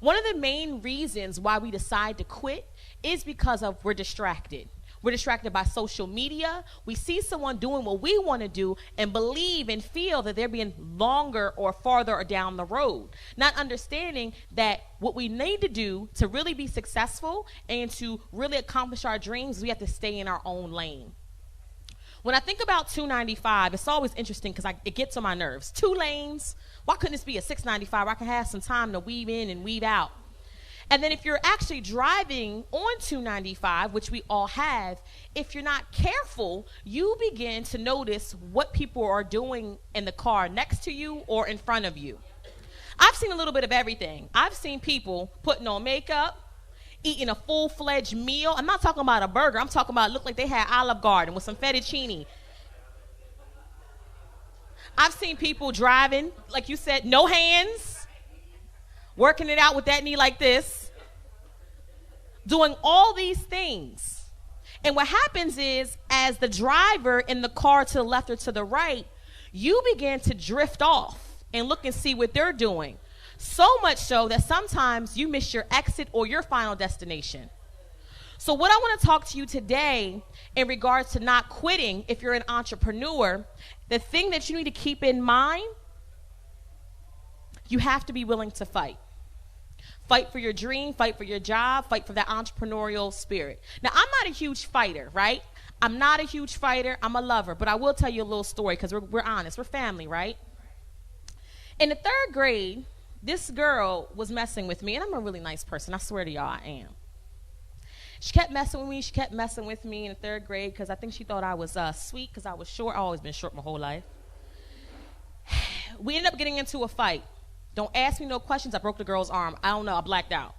one of the main reasons why we decide to quit is because of we're distracted. We're distracted by social media. We see someone doing what we want to do and believe and feel that they're being longer or farther down the road. Not understanding that what we need to do to really be successful and to really accomplish our dreams, we have to stay in our own lane. When I think about 295, it's always interesting because it gets on my nerves. 2 lanes, why couldn't this be a 695 where I can have some time to weave in and weave out? And then if you're actually driving on 295, which we all have, if you're not careful, you begin to notice what people are doing in the car next to you or in front of you. I've seen a little bit of everything. I've seen people putting on makeup, eating a full-fledged meal. I'm not talking about a burger. I'm talking about it looked like they had Olive Garden with some fettuccine. I've seen people driving, like you said, no hands, working it out with that knee like this, doing all these things. And what happens is, as the driver in the car to the left or to the right, you begin to drift off and look and see what they're doing. So much so that sometimes you miss your exit or your final destination. So what I want to talk to you today in regards to not quitting, if you're an entrepreneur, the thing that you need to keep in mind, you have to be willing to fight. Fight for your dream, fight for your job, fight for that entrepreneurial spirit. Now, I'm not a huge fighter, right? I'm not a huge fighter. I'm a lover. But I will tell you a little story because we're honest. We're family, right? In the 3rd grade, this girl was messing with me. And I'm a really nice person. I swear to y'all, I am. She kept messing with me. She kept messing with me in the 3rd grade because I think she thought I was sweet because I was short. I've always been short my whole life. We ended up getting into a fight. Don't ask me no questions. I broke the girl's arm. I don't know. I blacked out.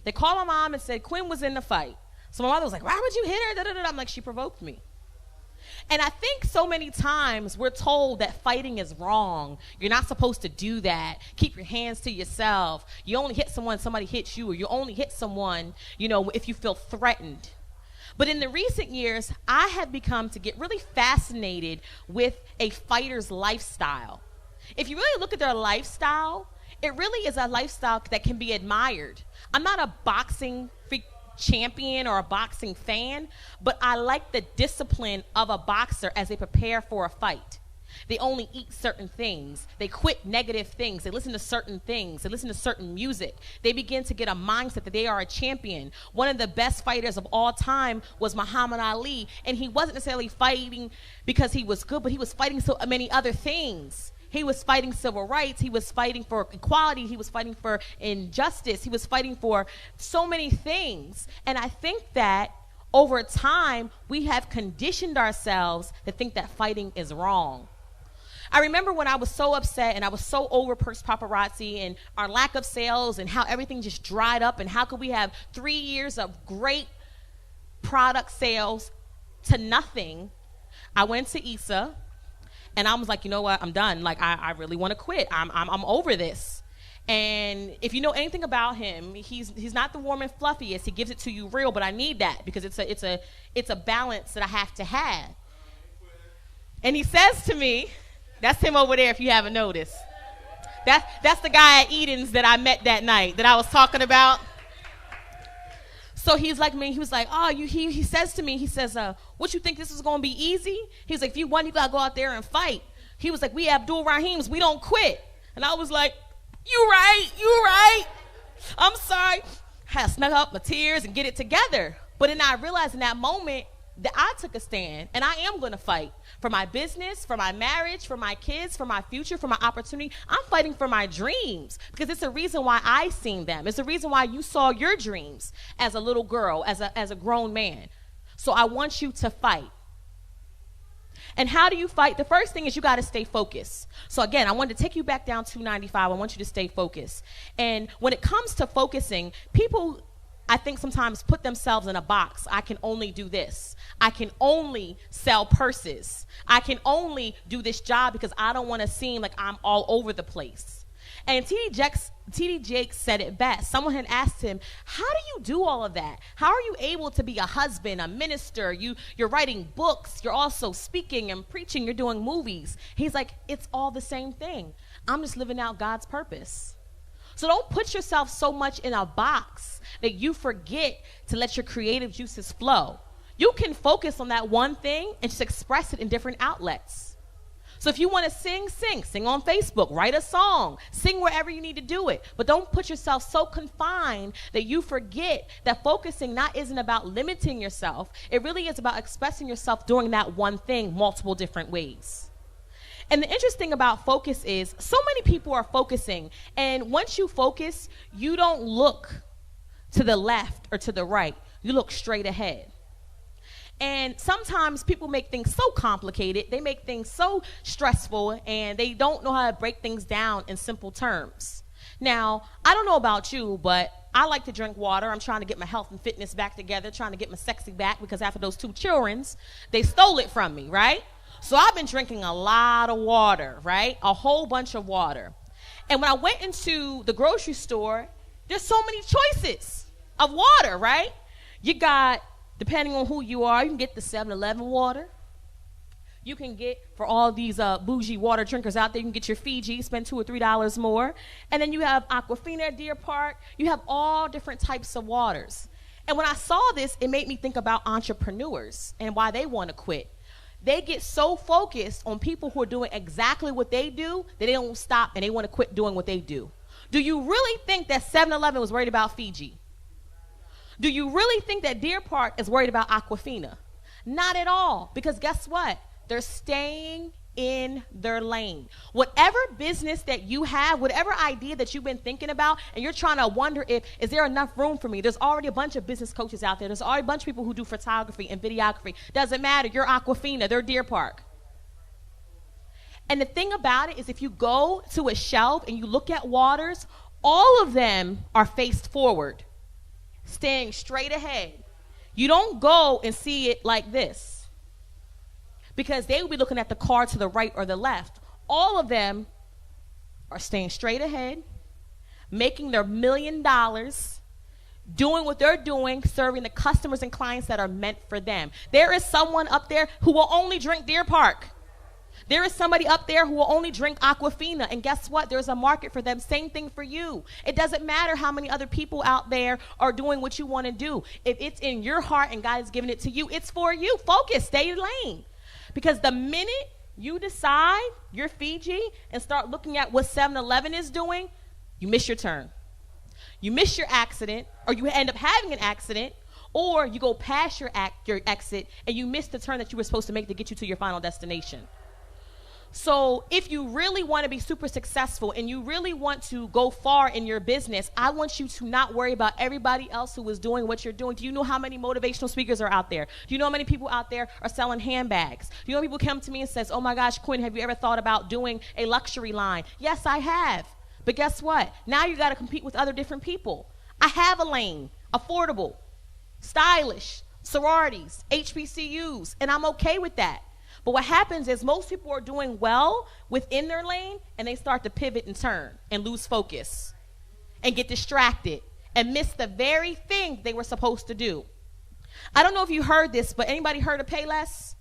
They called my mom and said Quinn was in the fight. So my mother was like, why would you hit her? Da, da, da. I'm like, she provoked me. And I think so many times we're told that fighting is wrong. You're not supposed to do that. Keep your hands to yourself. You only hit someone, somebody hits you, or you only hit someone, if you feel threatened. But in the recent years, I have become to get really fascinated with a fighter's lifestyle. If you really look at their lifestyle, it really is a lifestyle that can be admired. I'm not a boxing champion or a boxing fan, but I like the discipline of a boxer as they prepare for a fight. They only eat certain things. They quit negative things. They listen to certain things. They listen to certain music. They begin to get a mindset that they are a champion. One of the best fighters of all time was Muhammad Ali, and he wasn't necessarily fighting because he was good, but he was fighting so many other things. He was fighting civil rights. He was fighting for equality. He was fighting for injustice. He was fighting for so many things. And I think that over time, we have conditioned ourselves to think that fighting is wrong. I remember when I was so upset and I was so over Purse Paparazzi and our lack of sales and how everything just dried up and how could we have 3 years of great product sales to nothing. I went to Issa and I was like, you know what, I'm done. Like, I really want to quit. I'm over this. And if you know anything about him, he's not the warm and fluffiest. He gives it to you real, but I need that because it's a balance that I have to have. And he says to me, that's him over there if you haven't noticed. That's the guy at Eden's that I met that night that I was talking about. So he's like me, he was like, oh, he says to me, he says, what you think this is going to be easy? He's like, if you won, you got to go out there and fight. He was like, we Abdul Rahims, we don't quit. And I was like, you right. I'm sorry. I had to snug up my tears and get it together. But then I realized in that moment that I took a stand and I am going to fight for my business, for my marriage, for my kids, for my future, for my opportunity. I'm fighting for my dreams because it's a reason why I seen them. It's the reason why you saw your dreams as a little girl, as a grown man. So I want you to fight. And how do you fight? The first thing is you got to stay focused. So again, I wanted to take you back down 295. I want you to stay focused. And when it comes to focusing, people, I think sometimes put themselves in a box. I can only do this. I can only sell purses. I can only do this job because I don't want to seem like I'm all over the place. And T.D. Jakes said it best. Someone had asked him, how do you do all of that? How are you able to be a husband, a minister? You're writing books. You're also speaking and preaching. You're doing movies. He's like, it's all the same thing. I'm just living out God's purpose. So don't put yourself so much in a box that you forget to let your creative juices flow. You can focus on that one thing and just express it in different outlets. So if you want to sing on Facebook, write a song, sing wherever you need to do it. But don't put yourself so confined that you forget that focusing isn't about limiting yourself. It really is about expressing yourself doing that one thing multiple different ways. And the interesting about focus is so many people are focusing. And once you focus, you don't look to the left or to the right. You look straight ahead. And sometimes people make things so complicated, they make things so stressful, and they don't know how to break things down in simple terms. Now, I don't know about you, but I like to drink water. I'm trying to get my health and fitness back together, trying to get my sexy back, because after those 2 childrens, they stole it from me, right? So I've been drinking a lot of water, right? A whole bunch of water. And when I went into the grocery store, there's so many choices of water, right? You got, depending on who you are, you can get the 7-Eleven water. You can get, for all these bougie water drinkers out there, you can get your Fiji, spend $2 or $3 more. And then you have Aquafina at Deer Park. You have all different types of waters. And when I saw this, it made me think about entrepreneurs and why they want to quit. They get so focused on people who are doing exactly what they do that they don't stop and they want to quit doing what they do. Do you really think that 7-Eleven was worried about Fiji? Do you really think that Deer Park is worried about Aquafina? Not at all, because guess what? They're staying in their lane. Whatever business that you have, whatever idea that you've been thinking about, and you're trying to wonder is there enough room for me? There's already a bunch of business coaches out there. There's already a bunch of people who do photography and videography. Doesn't matter. You're Aquafina. They're Deer Park. And the thing about it is if you go to a shelf and you look at waters, all of them are faced forward, staying straight ahead. You don't go and see it like this, because they will be looking at the car to the right or the left. All of them are staying straight ahead, making their $1 million, doing what they're doing, serving the customers and clients that are meant for them. There is someone up there who will only drink Deer Park. There is somebody up there who will only drink Aquafina, and guess what? There's a market for them. Same thing for you. It doesn't matter how many other people out there are doing what you want to do. If it's in your heart and God has given it to you, it's for you. Focus, stay in lane. Because the minute you decide you're Fiji and start looking at what 7-Eleven is doing, you miss your turn. You miss your accident, or you end up having an accident, or you go past your exit and you miss the turn that you were supposed to make to get you to your final destination. So if you really want to be super successful and you really want to go far in your business, I want you to not worry about everybody else who is doing what you're doing. Do you know how many motivational speakers are out there? Do you know how many people out there are selling handbags? Do you know people come to me and says, oh my gosh, Quinn, have you ever thought about doing a luxury line? Yes, I have. But guess what? Now you got to compete with other different people. I have a lane, affordable, stylish, sororities, HBCUs, and I'm okay with that. But what happens is most people are doing well within their lane, and they start to pivot and turn and lose focus and get distracted and miss the very thing they were supposed to do. I don't know if you heard this, but anybody heard of Payless?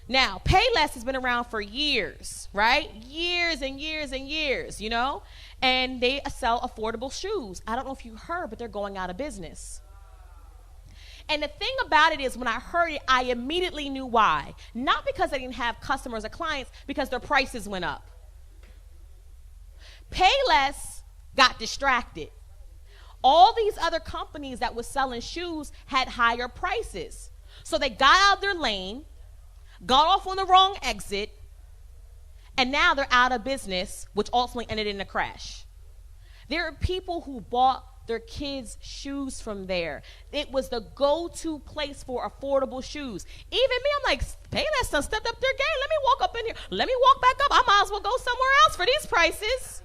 Now, Payless has been around for years, right? Years and years and years, you know? And they sell affordable shoes. I don't know if you heard, but they're going out of business. And the thing about it is when I heard it, I immediately knew why. Not because they didn't have customers or clients, because their prices went up. Payless got distracted. All these other companies that were selling shoes had higher prices. So they got out of their lane, got off on the wrong exit, and now they're out of business, which ultimately ended in a crash. There are people who bought their kids' shoes from there. It was the go-to place for affordable shoes. Even me, I'm like, Payless done stepped up their game. Let me walk up in here. Let me walk back up. I might as well go somewhere else for these prices.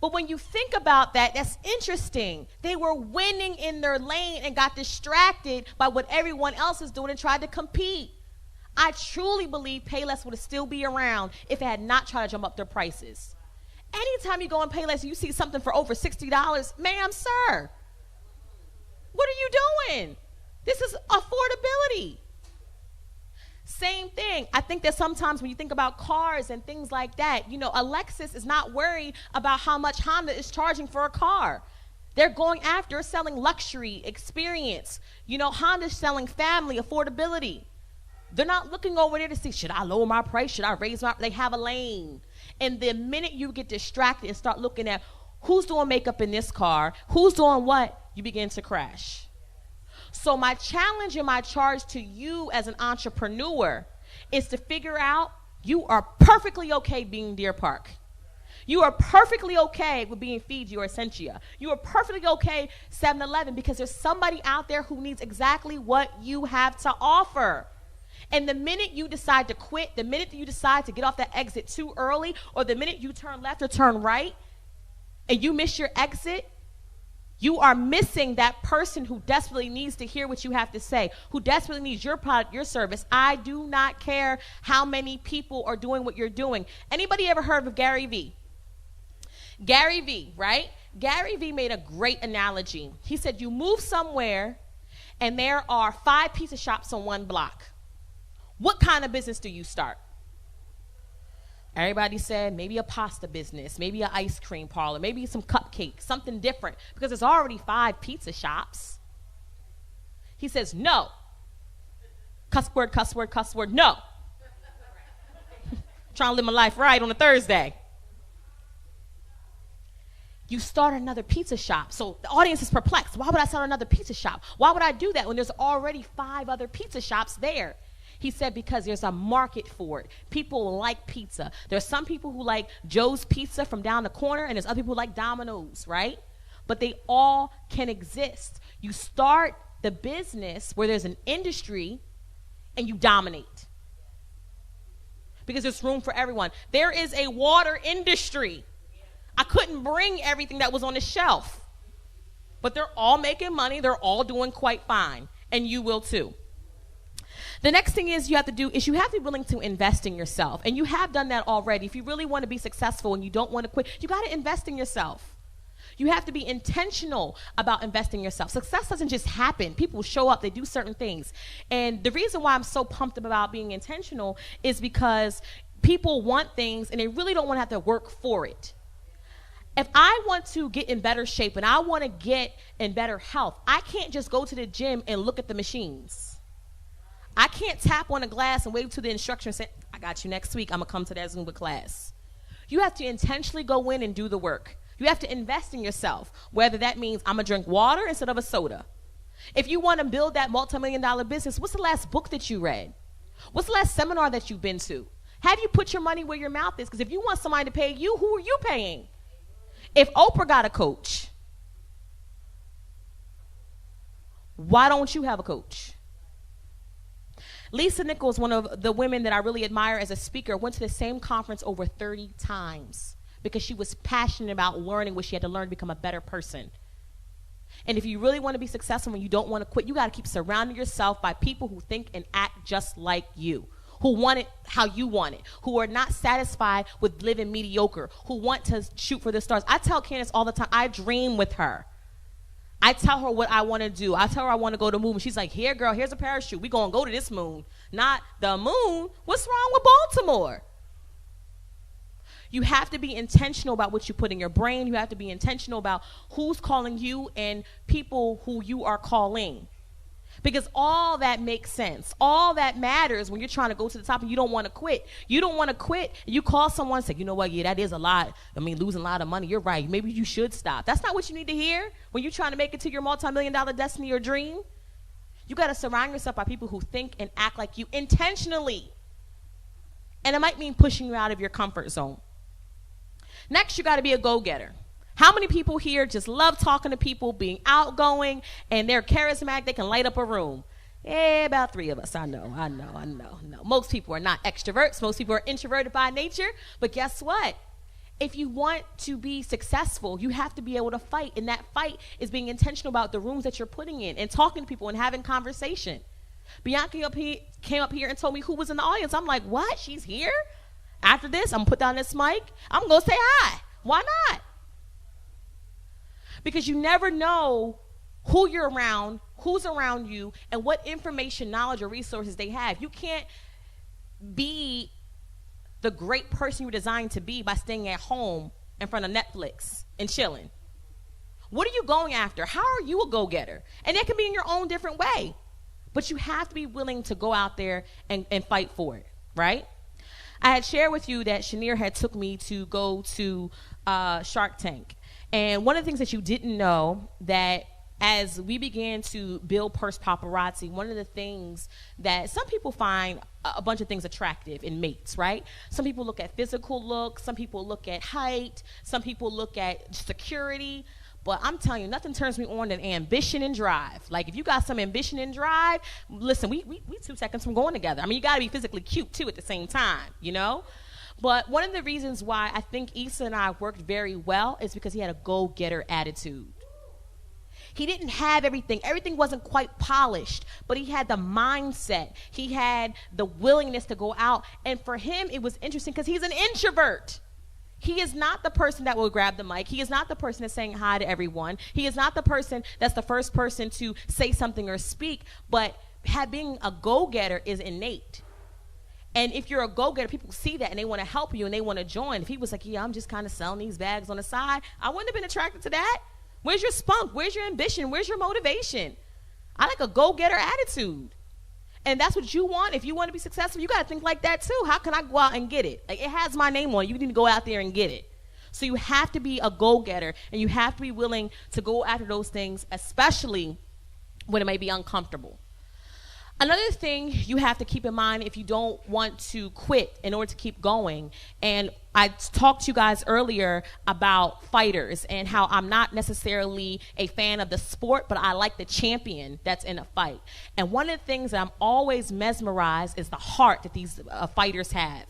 But when you think about that, that's interesting. They were winning in their lane and got distracted by what everyone else is doing and tried to compete. I truly believe Payless would still be around if it had not tried to jump up their prices. Anytime you go on Payless and you see something for over $60, ma'am, sir, what are you doing? This is affordability. Same thing. I think that sometimes when you think about cars and things like that, you know, Alexis is not worried about how much Honda is charging for a car. They're going after selling luxury, experience. You know, Honda's selling family, affordability. They're not looking over there to see, should I lower my price? Should I raise my? They have a lane. And the minute you get distracted and start looking at who's doing makeup in this car, who's doing what, you begin to crash. So my challenge and my charge to you as an entrepreneur is to figure out you are perfectly okay being Deer Park. You are perfectly okay with being Fiji or Essentia. You are perfectly okay 7-Eleven because there's somebody out there who needs exactly what you have to offer. And the minute you decide to quit, the minute you decide to get off that exit too early, or the minute you turn left or turn right, and you miss your exit, you are missing that person who desperately needs to hear what you have to say, who desperately needs your product, your service. I do not care how many people are doing what you're doing. Anybody ever heard of Gary Vee? Gary Vee, right? Gary Vee made a great analogy. He said you move somewhere and there are 5 pizza shops on one block. What kind of business do you start? Everybody said maybe a pasta business, maybe an ice cream parlor, maybe some cupcakes, something different, because there's already 5 pizza shops. He says, no. Cuss word, no. Trying to live my life right on a Thursday. You start another pizza shop. So the audience is perplexed. Why would I start another pizza shop? Why would I do that when there's already 5 other pizza shops there? He said because there's a market for it. People like pizza. There's some people who like Joe's Pizza from down the corner, and there's other people who like Domino's, right? But they all can exist. You start the business where there's an industry and you dominate. Because there's room for everyone. There is a water industry. I couldn't bring everything that was on the shelf. But they're all making money. They're all doing quite fine. And you will too. The next thing you have to do is you have to be willing to invest in yourself. And you have done that already. If you really want to be successful and you don't want to quit, you got to invest in yourself. You have to be intentional about investing in yourself. Success doesn't just happen. People show up. They do certain things. And the reason why I'm so pumped about being intentional is because people want things and they really don't want to have to work for it. If I want to get in better shape and I want to get in better health, I can't just go to the gym and look at the machines. I can't tap on a glass and wave to the instructor and say, I got you next week. I'm going to come to that Zumba class. You have to intentionally go in and do the work. You have to invest in yourself, whether that means I'm going to drink water instead of a soda. If you want to build that multi-million-dollar business, what's the last book that you read? What's the last seminar that you've been to? Have you put your money where your mouth is? Because if you want somebody to pay you, who are you paying? If Oprah got a coach, why don't you have a coach? Lisa Nichols, one of the women that I really admire as a speaker, went to the same conference over 30 times because she was passionate about learning what she had to learn to become a better person. And if you really want to be successful and you don't want to quit, you got to keep surrounding yourself by people who think and act just like you, who want it how you want it, who are not satisfied with living mediocre, who want to shoot for the stars. I tell Candace all the time, I dream with her. I tell her what I want to do. I tell her I want to go to the moon. She's like, here, girl, here's a parachute. We're going to go to this moon. Not the moon. What's wrong with Baltimore? You have to be intentional about what you put in your brain. You have to be intentional about who's calling you and people who you are calling. Because all that makes sense. All that matters when you're trying to go to the top and you don't want to quit. You don't want to quit. You call someone and say, you know what, yeah, that is a lot. I mean, losing a lot of money. You're right. Maybe you should stop. That's not what you need to hear when you're trying to make it to your multi-million-dollar destiny or dream. You got to surround yourself by people who think and act like you intentionally. And it might mean pushing you out of your comfort zone. Next, you got to be a go-getter. How many people here just love talking to people, being outgoing, and they're charismatic? They can light up a room. Yeah, about 3 of us. I know. Most people are not extroverts. Most people are introverted by nature. But guess what? If you want to be successful, you have to be able to fight. And that fight is being intentional about the rooms that you're putting in and talking to people and having conversation. Bianca came up here and told me who was in the audience. I'm like, what? She's here? After this, I'm going to put down this mic. I'm going to say hi. Why not? Because you never know who you're around, who's around you, and what information, knowledge, or resources they have. You can't be the great person you were designed to be by staying at home in front of Netflix and chilling. What are you going after? How are you a go-getter? And that can be in your own different way. But you have to be willing to go out there and fight for it, right? I had shared with you that Shanier had took me to go to Shark Tank. And one of the things that you didn't know, that as we began to build Purse Paparazzi, one of the things that some people find a bunch of things attractive in mates, right? Some people look at physical looks, some people look at height, some people look at security. But I'm telling you, nothing turns me on than ambition and drive. Like, if you got some ambition and drive, listen, we 2 seconds from going together. I mean, you got to be physically cute, too, at the same time, you know? But one of the reasons why I think Issa and I worked very well is because he had a go-getter attitude. He didn't have everything. Everything wasn't quite polished, but he had the mindset. He had the willingness to go out. And for him, it was interesting because he's an introvert. He is not the person that will grab the mic. He is not the person that's saying hi to everyone. He is not the person that's the first person to say something or speak, but being a go-getter is innate. And if you're a go-getter, people see that and they want to help you and they want to join. If he was like, yeah, I'm just kind of selling these bags on the side, I wouldn't have been attracted to that. Where's your spunk? Where's your ambition? Where's your motivation? I like a go-getter attitude. And that's what you want. If you want to be successful, you got to think like that too. How can I go out and get it? Like, it has my name on it. You need to go out there and get it. So you have to be a go-getter and you have to be willing to go after those things, especially when it may be uncomfortable. Another thing you have to keep in mind if you don't want to quit in order to keep going, and I talked to you guys earlier about fighters and how I'm not necessarily a fan of the sport, but I like the champion that's in a fight. And one of the things that I'm always mesmerized is the heart that these fighters have.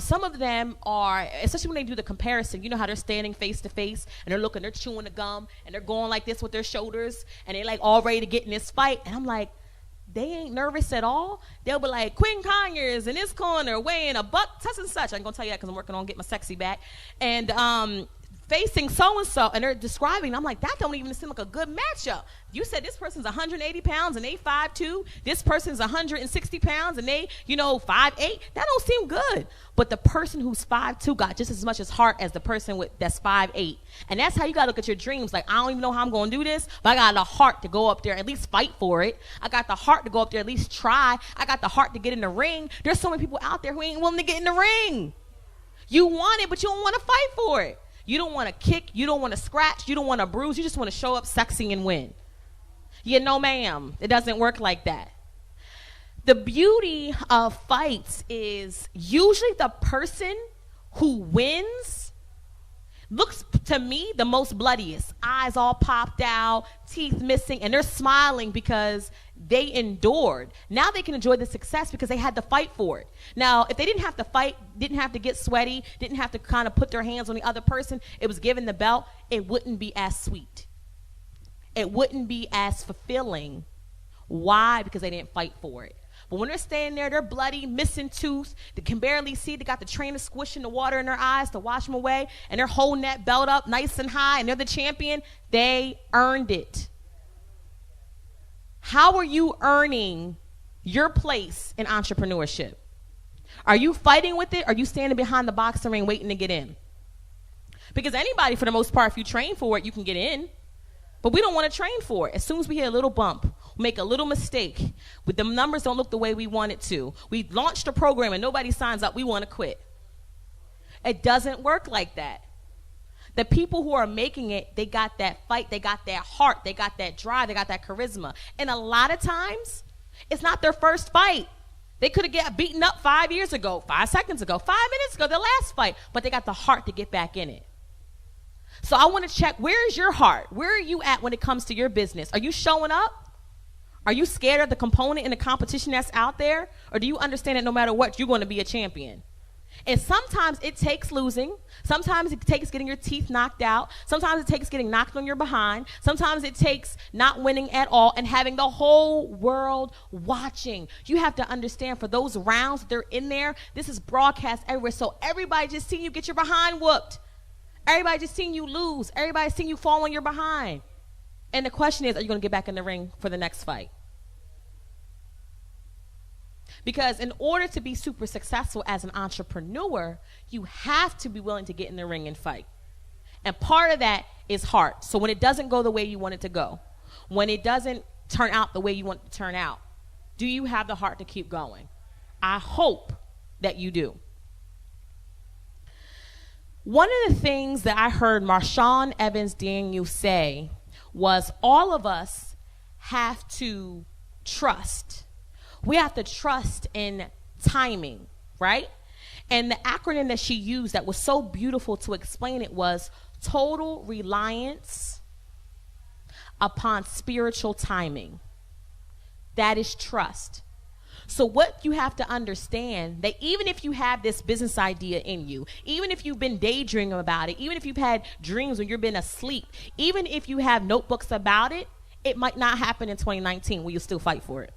Some of them are, especially when they do the comparison, you know how they're standing face to face and they're looking, they're chewing the gum and they're going like this with their shoulders and they're like all ready to get in this fight. And I'm like, they ain't nervous at all. They'll be like, Quinn Conyers in this corner weighing $1 such and such. I'm going to tell you that because I'm working on getting my sexy back. And facing so-and-so, and they're describing, I'm like, that don't even seem like a good matchup. You said this person's 180 pounds and they 5'2". This person's 160 pounds and they, 5'8". That don't seem good. But the person who's 5'2" got just as much as heart as the person that's 5'8". And that's how you got to look at your dreams. Like, I don't even know how I'm going to do this, but I got the heart to go up there and at least fight for it. I got the heart to go up there, at least try. I got the heart to get in the ring. There's so many people out there who ain't willing to get in the ring. You want it, but you don't want to fight for it. You don't want to kick. You don't want to scratch. You don't want to bruise. You just want to show up sexy and win. Yeah, no, ma'am. It doesn't work like that. The beauty of fights is usually the person who wins looks to me the most bloodiest. Eyes all popped out, teeth missing, and they're smiling because they endured. Now they can enjoy the success because they had to fight for it. Now, if they didn't have to fight, didn't have to get sweaty, didn't have to kind of put their hands on the other person, it was given the belt, it wouldn't be as sweet. It wouldn't be as fulfilling. Why? Because they didn't fight for it. But when they're standing there, they're bloody, missing tooth, they can barely see, they got the trainer squishing the water in their eyes to wash them away, and they're holding that belt up nice and high, and they're the champion, they earned it. How are you earning your place in entrepreneurship? Are you fighting with it? Or are you standing behind the boxing ring waiting to get in? Because anybody, for the most part, if you train for it, you can get in. But we don't want to train for it. As soon as we hit a little bump, make a little mistake, with the numbers don't look the way we want it to, we launched a program and nobody signs up, we want to quit. It doesn't work like that. The people who are making it, they got that fight, they got that heart, they got that drive, they got that charisma. And a lot of times, it's not their first fight. They could have got beaten up 5 years ago, 5 seconds ago, 5 minutes ago, their last fight, but they got the heart to get back in it. So I want to check, where is your heart? Where are you at when it comes to your business? Are you showing up? Are you scared of the component in the competition that's out there? Or do you understand that no matter what, you're going to be a champion? And sometimes it takes losing. Sometimes it takes getting your teeth knocked out. Sometimes it takes getting knocked on your behind. Sometimes it takes not winning at all and having the whole world watching. You have to understand, for those rounds, they're in there. This is broadcast everywhere. So everybody just seeing you get your behind whooped. Everybody just seeing you lose. Everybody seeing you fall on your behind. And the question is, are you going to get back in the ring for the next fight? Because in order to be super successful as an entrepreneur, you have to be willing to get in the ring and fight. And part of that is heart. So when it doesn't go the way you want it to go, when it doesn't turn out the way you want it to turn out, do you have the heart to keep going? I hope that you do. One of the things that I heard Marshawn Evans Daniel say was, all of us have to trust. We have to trust in timing, right? And the acronym that she used that was so beautiful to explain it was total reliance upon spiritual timing. That is trust. So what you have to understand, that even if you have this business idea in you, even if you've been daydreaming about it, even if you've had dreams when you've been asleep, even if you have notebooks about it, it might not happen in 2019. Will you still fight for it?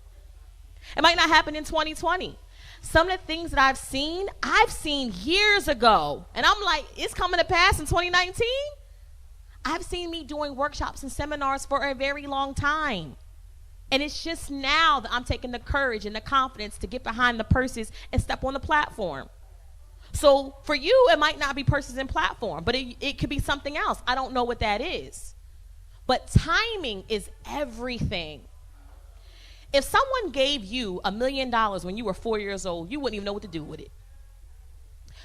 It might not happen in 2020. Some of the things that I've seen years ago, and I'm like, it's coming to pass in 2019? I've seen me doing workshops and seminars for a very long time. And it's just now that I'm taking the courage and the confidence to get behind the purses and step on the platform. So for you, it might not be purses and platform, but it could be something else. I don't know what that is. But timing is everything. If someone gave you $1 million when you were 4 years old, you wouldn't even know what to do with it.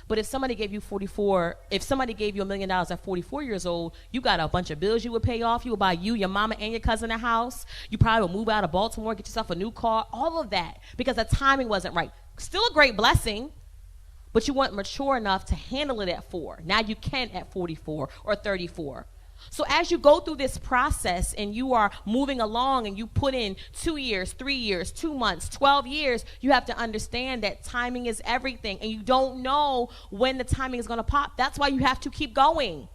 But if somebody gave you $1 million at 44 years old, you got a bunch of bills you would pay off. You would buy you, your mama, and your cousin a house. You probably would move out of Baltimore, get yourself a new car, all of that, because the timing wasn't right. Still a great blessing, but you weren't mature enough to handle it at 4. Now you can at 44 or 34. So as you go through this process and you are moving along and you put in 2 years, 3 years, 2 months, 12 years, you have to understand that timing is everything, and you don't know when the timing is going to pop. That's why you have to keep going.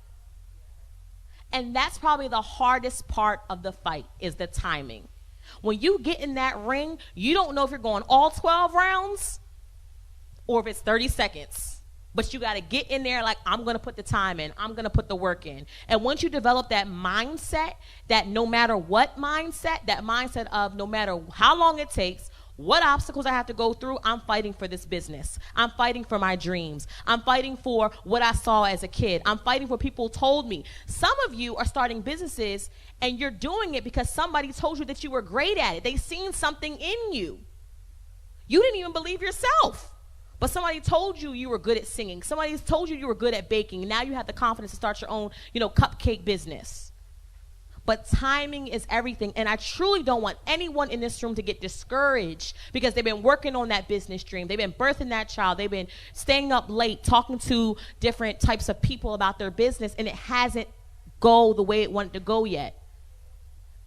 And that's probably the hardest part of the fight, is the timing. When you get in that ring, you don't know if you're going all 12 rounds or if it's 30 seconds. But you got to get in there like, I'm going to put the time in. I'm going to put the work in. And once you develop that mindset, that no matter what mindset, that mindset of no matter how long it takes, what obstacles I have to go through, I'm fighting for this business. I'm fighting for my dreams. I'm fighting for what I saw as a kid. I'm fighting for people told me. Some of you are starting businesses and you're doing it because somebody told you that you were great at it. They seen something in you. You didn't even believe yourself. But somebody told you you were good at singing. Somebody told you were good at baking. Now you have the confidence to start your own, cupcake business. But timing is everything. And I truly don't want anyone in this room to get discouraged because they've been working on that business dream. They've been birthing that child. They've been staying up late, talking to different types of people about their business, and it hasn't go the way it wanted to go yet.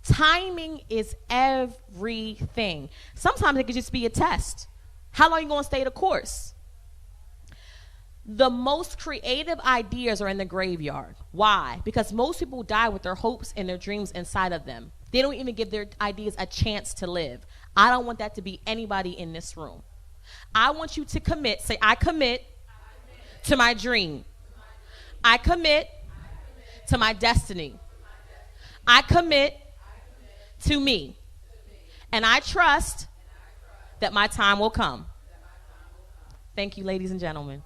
Timing is everything. Sometimes it could just be a test. How long are you going to stay the course? The most creative ideas are in the graveyard. Why? Because most people die with their hopes and their dreams inside of them. They don't even give their ideas a chance to live. I don't want that to be anybody in this room. I want you to commit. Say, I commit to my dream. I commit to my destiny. I commit to me. And I trust that my time will come. Thank you, ladies and gentlemen.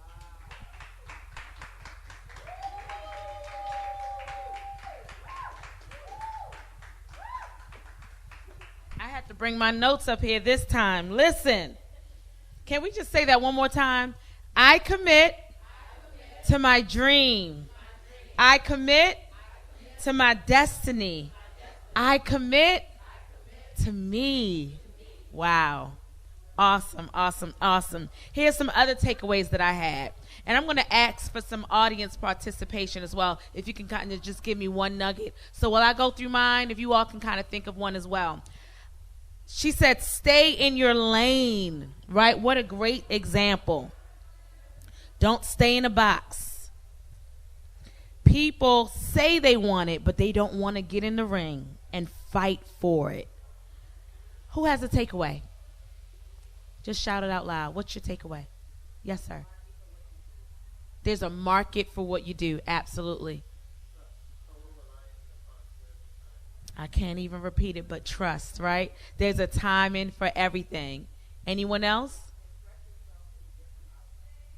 I had to bring my notes up here this time. Listen, can we just say that one more time? I commit to my dream. I commit to my destiny. I commit to me. Wow. Awesome, awesome, awesome. Here's some other takeaways that I had. And I'm going to ask for some audience participation as well, if you can kind of just give me one nugget. So while I go through mine, if you all can kind of think of one as well. She said, stay in your lane, right? What a great example. Don't stay in a box. People say they want it, but they don't want to get in the ring and fight for it. Who has a takeaway? Just shout it out loud. What's your takeaway? Yes, sir. There's a market for what you do. Absolutely. I can't even repeat it, but trust, right? There's a timing for everything. Anyone else?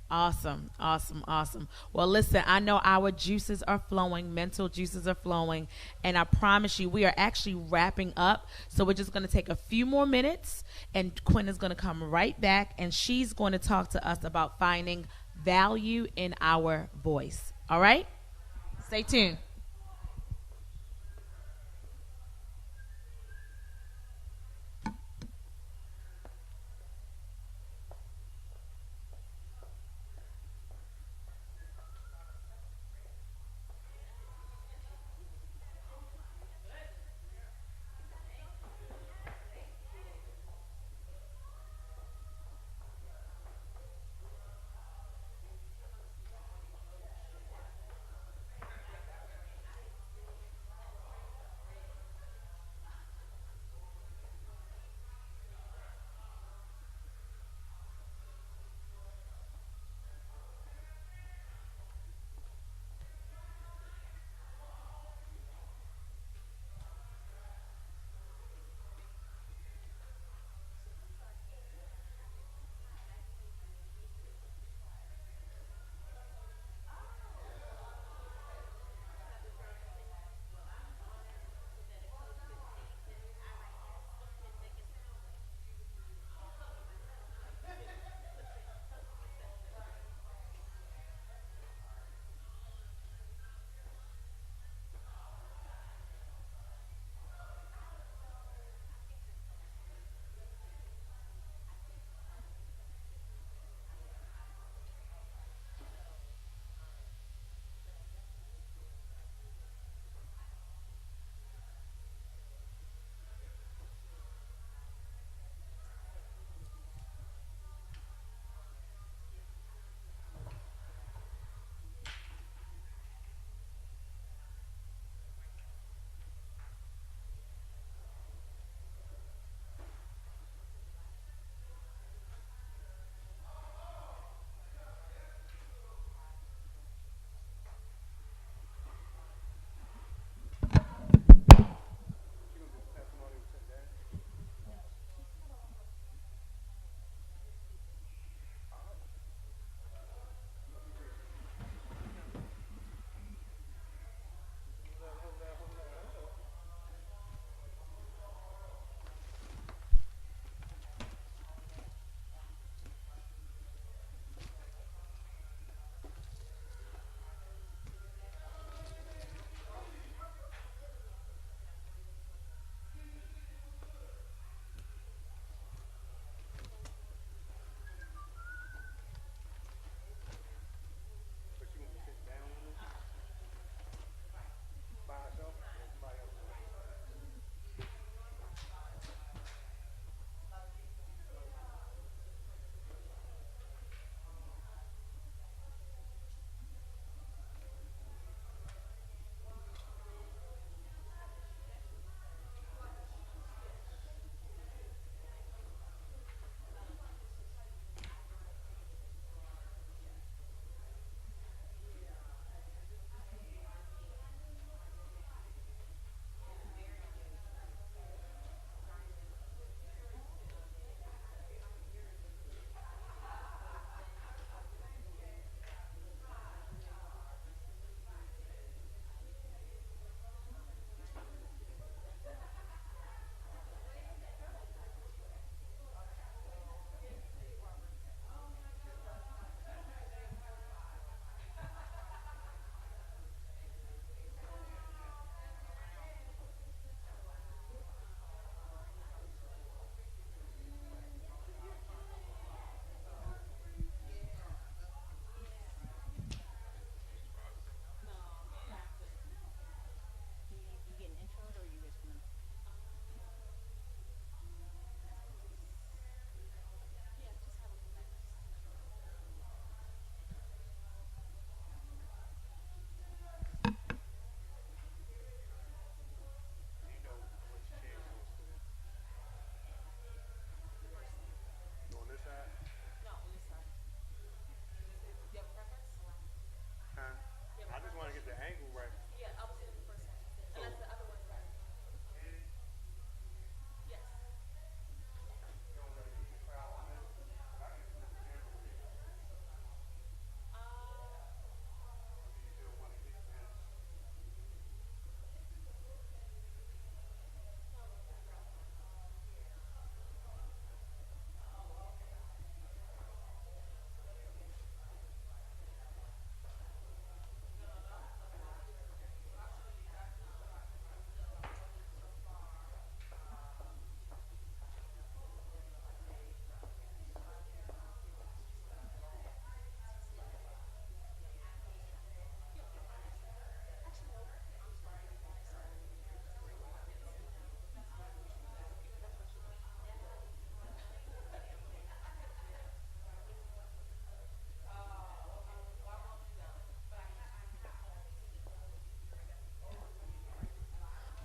Awesome, awesome, awesome. Well, listen, I know our juices are flowing, mental juices are flowing, and I promise you we are actually wrapping up. So we're just going to take a few more minutes, and Quinn is going to come right back, and she's going to talk to us about finding value in our voice. All right? Stay tuned.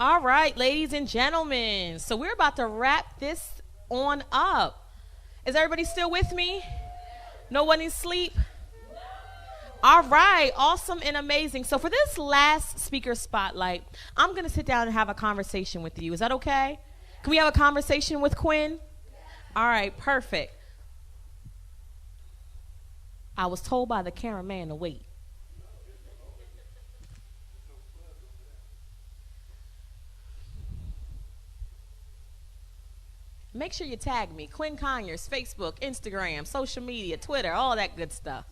All right, ladies and gentlemen. So we're about to wrap this on up. Is everybody still with me? No one is asleep? All right, awesome and amazing. So for this last speaker spotlight, I'm going to sit down and have a conversation with you. Is that okay? Can we have a conversation with Quinn? All right, perfect. I was told by the cameraman to wait. Make sure you tag me, Quinn Conyers, Facebook, Instagram, social media, Twitter, all that good stuff.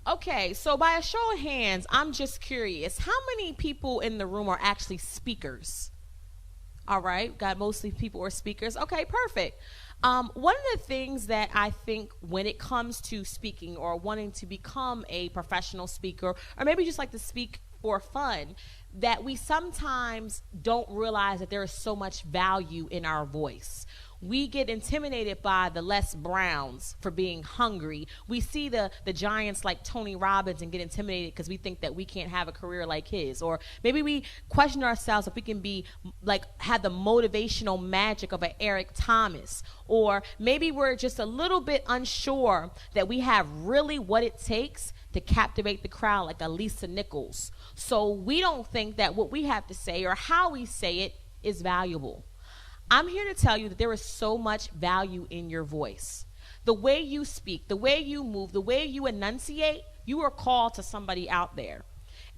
Okay, so by a show of hands, I'm just curious. How many people in the room are actually speakers? All right, got mostly people are speakers. Okay, perfect. One of the things that I think when it comes to speaking or wanting to become a professional speaker, or maybe just like to speak for fun, that we sometimes don't realize that there is so much value in our voice. We get intimidated by the Les Browns for being hungry. We see the giants like Tony Robbins and get intimidated because we think that we can't have a career like his. Or maybe we question ourselves if we can be like have the motivational magic of an Eric Thomas. Or maybe we're just a little bit unsure that we have really what it takes to captivate the crowd like a Lisa Nichols. So we don't think that what we have to say or how we say it is valuable. I'm here to tell you that there is so much value in your voice. The way you speak, the way you move, the way you enunciate, you are called to somebody out there.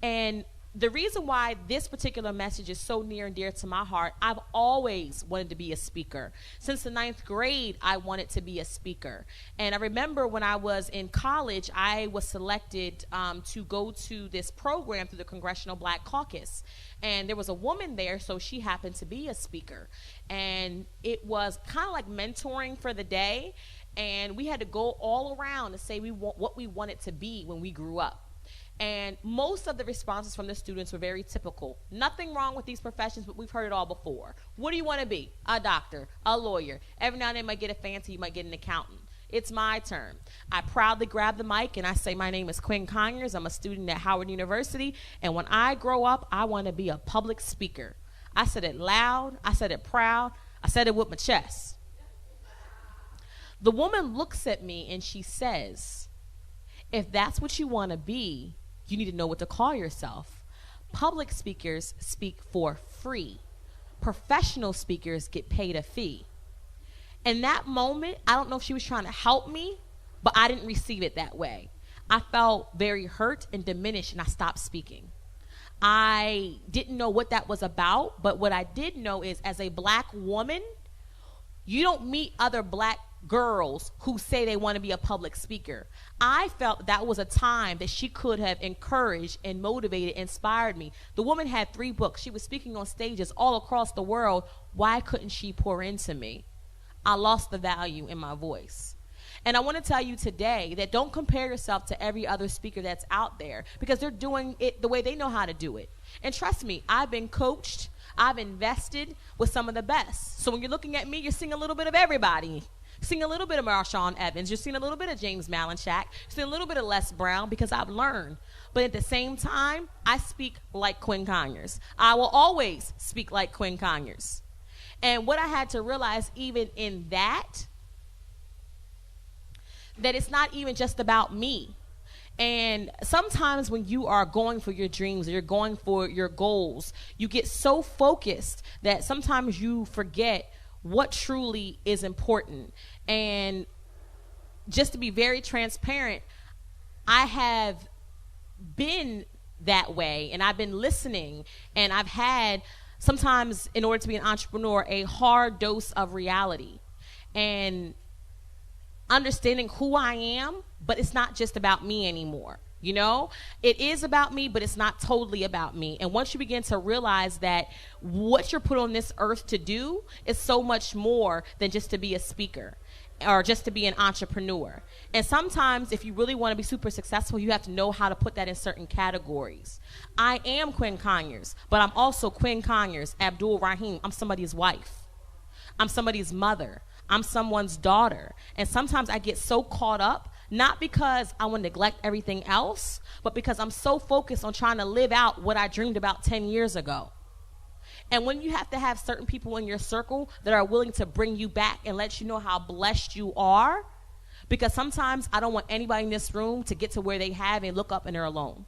And the reason why this particular message is so near and dear to my heart, I've always wanted to be a speaker. Since the 9th grade, I wanted to be a speaker. And I remember when I was in college, I was selected to go to this program through the Congressional Black Caucus. And there was a woman there, so she happened to be a speaker. And it was kind of like mentoring for the day. And we had to go all around to say what we wanted to be when we grew up. And most of the responses from the students were very typical. Nothing wrong with these professions, but we've heard it all before. What do you want to be? A doctor, a lawyer. Every now and then you might get a fancy, you might get an accountant. It's my turn. I proudly grab the mic and I say, my name is Quinn Conyers. I'm a student at Howard University. And when I grow up, I want to be a public speaker. I said it loud. I said it proud. I said it with my chest. The woman looks at me and she says, if that's what you want to be, you need to know what to call yourself. Public speakers speak for free. Professional speakers get paid a fee. In that moment, I don't know if she was trying to help me, but I didn't receive it that way. I felt very hurt and diminished, and I stopped speaking. I didn't know what that was about, but what I did know is as a black woman, you don't meet other black girls who say they want to be a public speaker. I felt that was a time that she could have encouraged and motivated, inspired me. The woman had 3 books. She was speaking on stages all across the world. Why couldn't she pour into me? I lost the value in my voice. And I want to tell you today that don't compare yourself to every other speaker that's out there because they're doing it the way they know how to do it. And trust me, I've been coached. I've invested with some of the best. So when you're looking at me, you're seeing a little bit of everybody. Seeing a little bit of Marshawn Evans, you're seeing a little bit of James Malinchak, you're seeing a little bit of Les Brown because I've learned. But at the same time, I speak like Quinn Conyers. I will always speak like Quinn Conyers. And what I had to realize even in that it's not even just about me. And sometimes when you are going for your dreams or you're going for your goals, you get so focused that sometimes you forget what truly is important. And just to be very transparent, I have been that way and I've been listening and I've had sometimes in order to be an entrepreneur a hard dose of reality and understanding who I am, but it's not just about me anymore. You know, it is about me, but it's not totally about me. And once you begin to realize that what you're put on this earth to do is so much more than just to be a speaker or just to be an entrepreneur. And sometimes if you really want to be super successful, you have to know how to put that in certain categories. I am Quinn Conyers, but I'm also Quinn Conyers, Abdul Rahim. I'm somebody's wife. I'm somebody's mother. I'm someone's daughter. And sometimes I get so caught up, not because I want to neglect everything else, but because I'm so focused on trying to live out what I dreamed about 10 years ago. And when you have to have certain people in your circle that are willing to bring you back and let you know how blessed you are, because sometimes I don't want anybody in this room to get to where they have and look up and they're alone.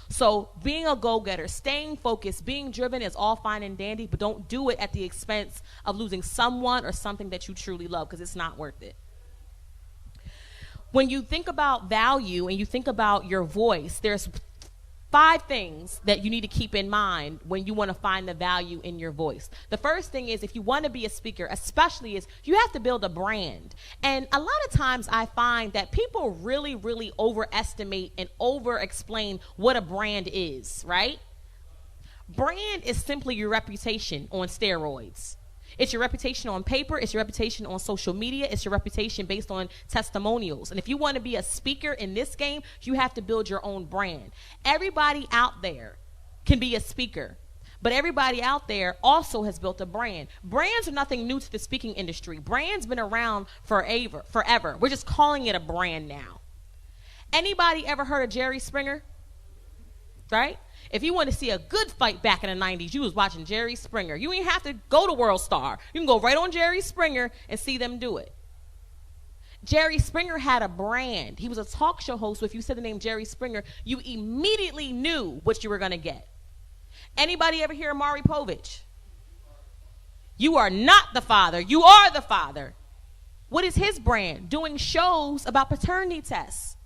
So being a go-getter, staying focused, being driven is all fine and dandy, but don't do it at the expense of losing someone or something that you truly love, because it's not worth it. When you think about value and you think about your voice, there's 5 things that you need to keep in mind when you want to find the value in your voice. The first thing is, if you want to be a speaker, especially, is you have to build a brand. And a lot of times I find that people really, really overestimate and over-explain what a brand is, right? Brand is simply your reputation on steroids. It's your reputation on paper. It's your reputation on social media. It's your reputation based on testimonials. And if you want to be a speaker in this game, you have to build your own brand. Everybody out there can be a speaker, but everybody out there also has built a brand. Brands are nothing new to the speaking industry. Brands been around forever. We're just calling it a brand now. Anybody ever heard of Jerry Springer? Right? If you want to see a good fight back in the 90s, you was watching Jerry Springer. You ain't have to go to World Star. You can go right on Jerry Springer and see them do it. Jerry Springer had a brand. He was a talk show host, so if you said the name Jerry Springer, you immediately knew what you were going to get. Anybody ever hear of Maury Povich? You are not the father. You are the father. What is his brand? Doing shows about paternity tests.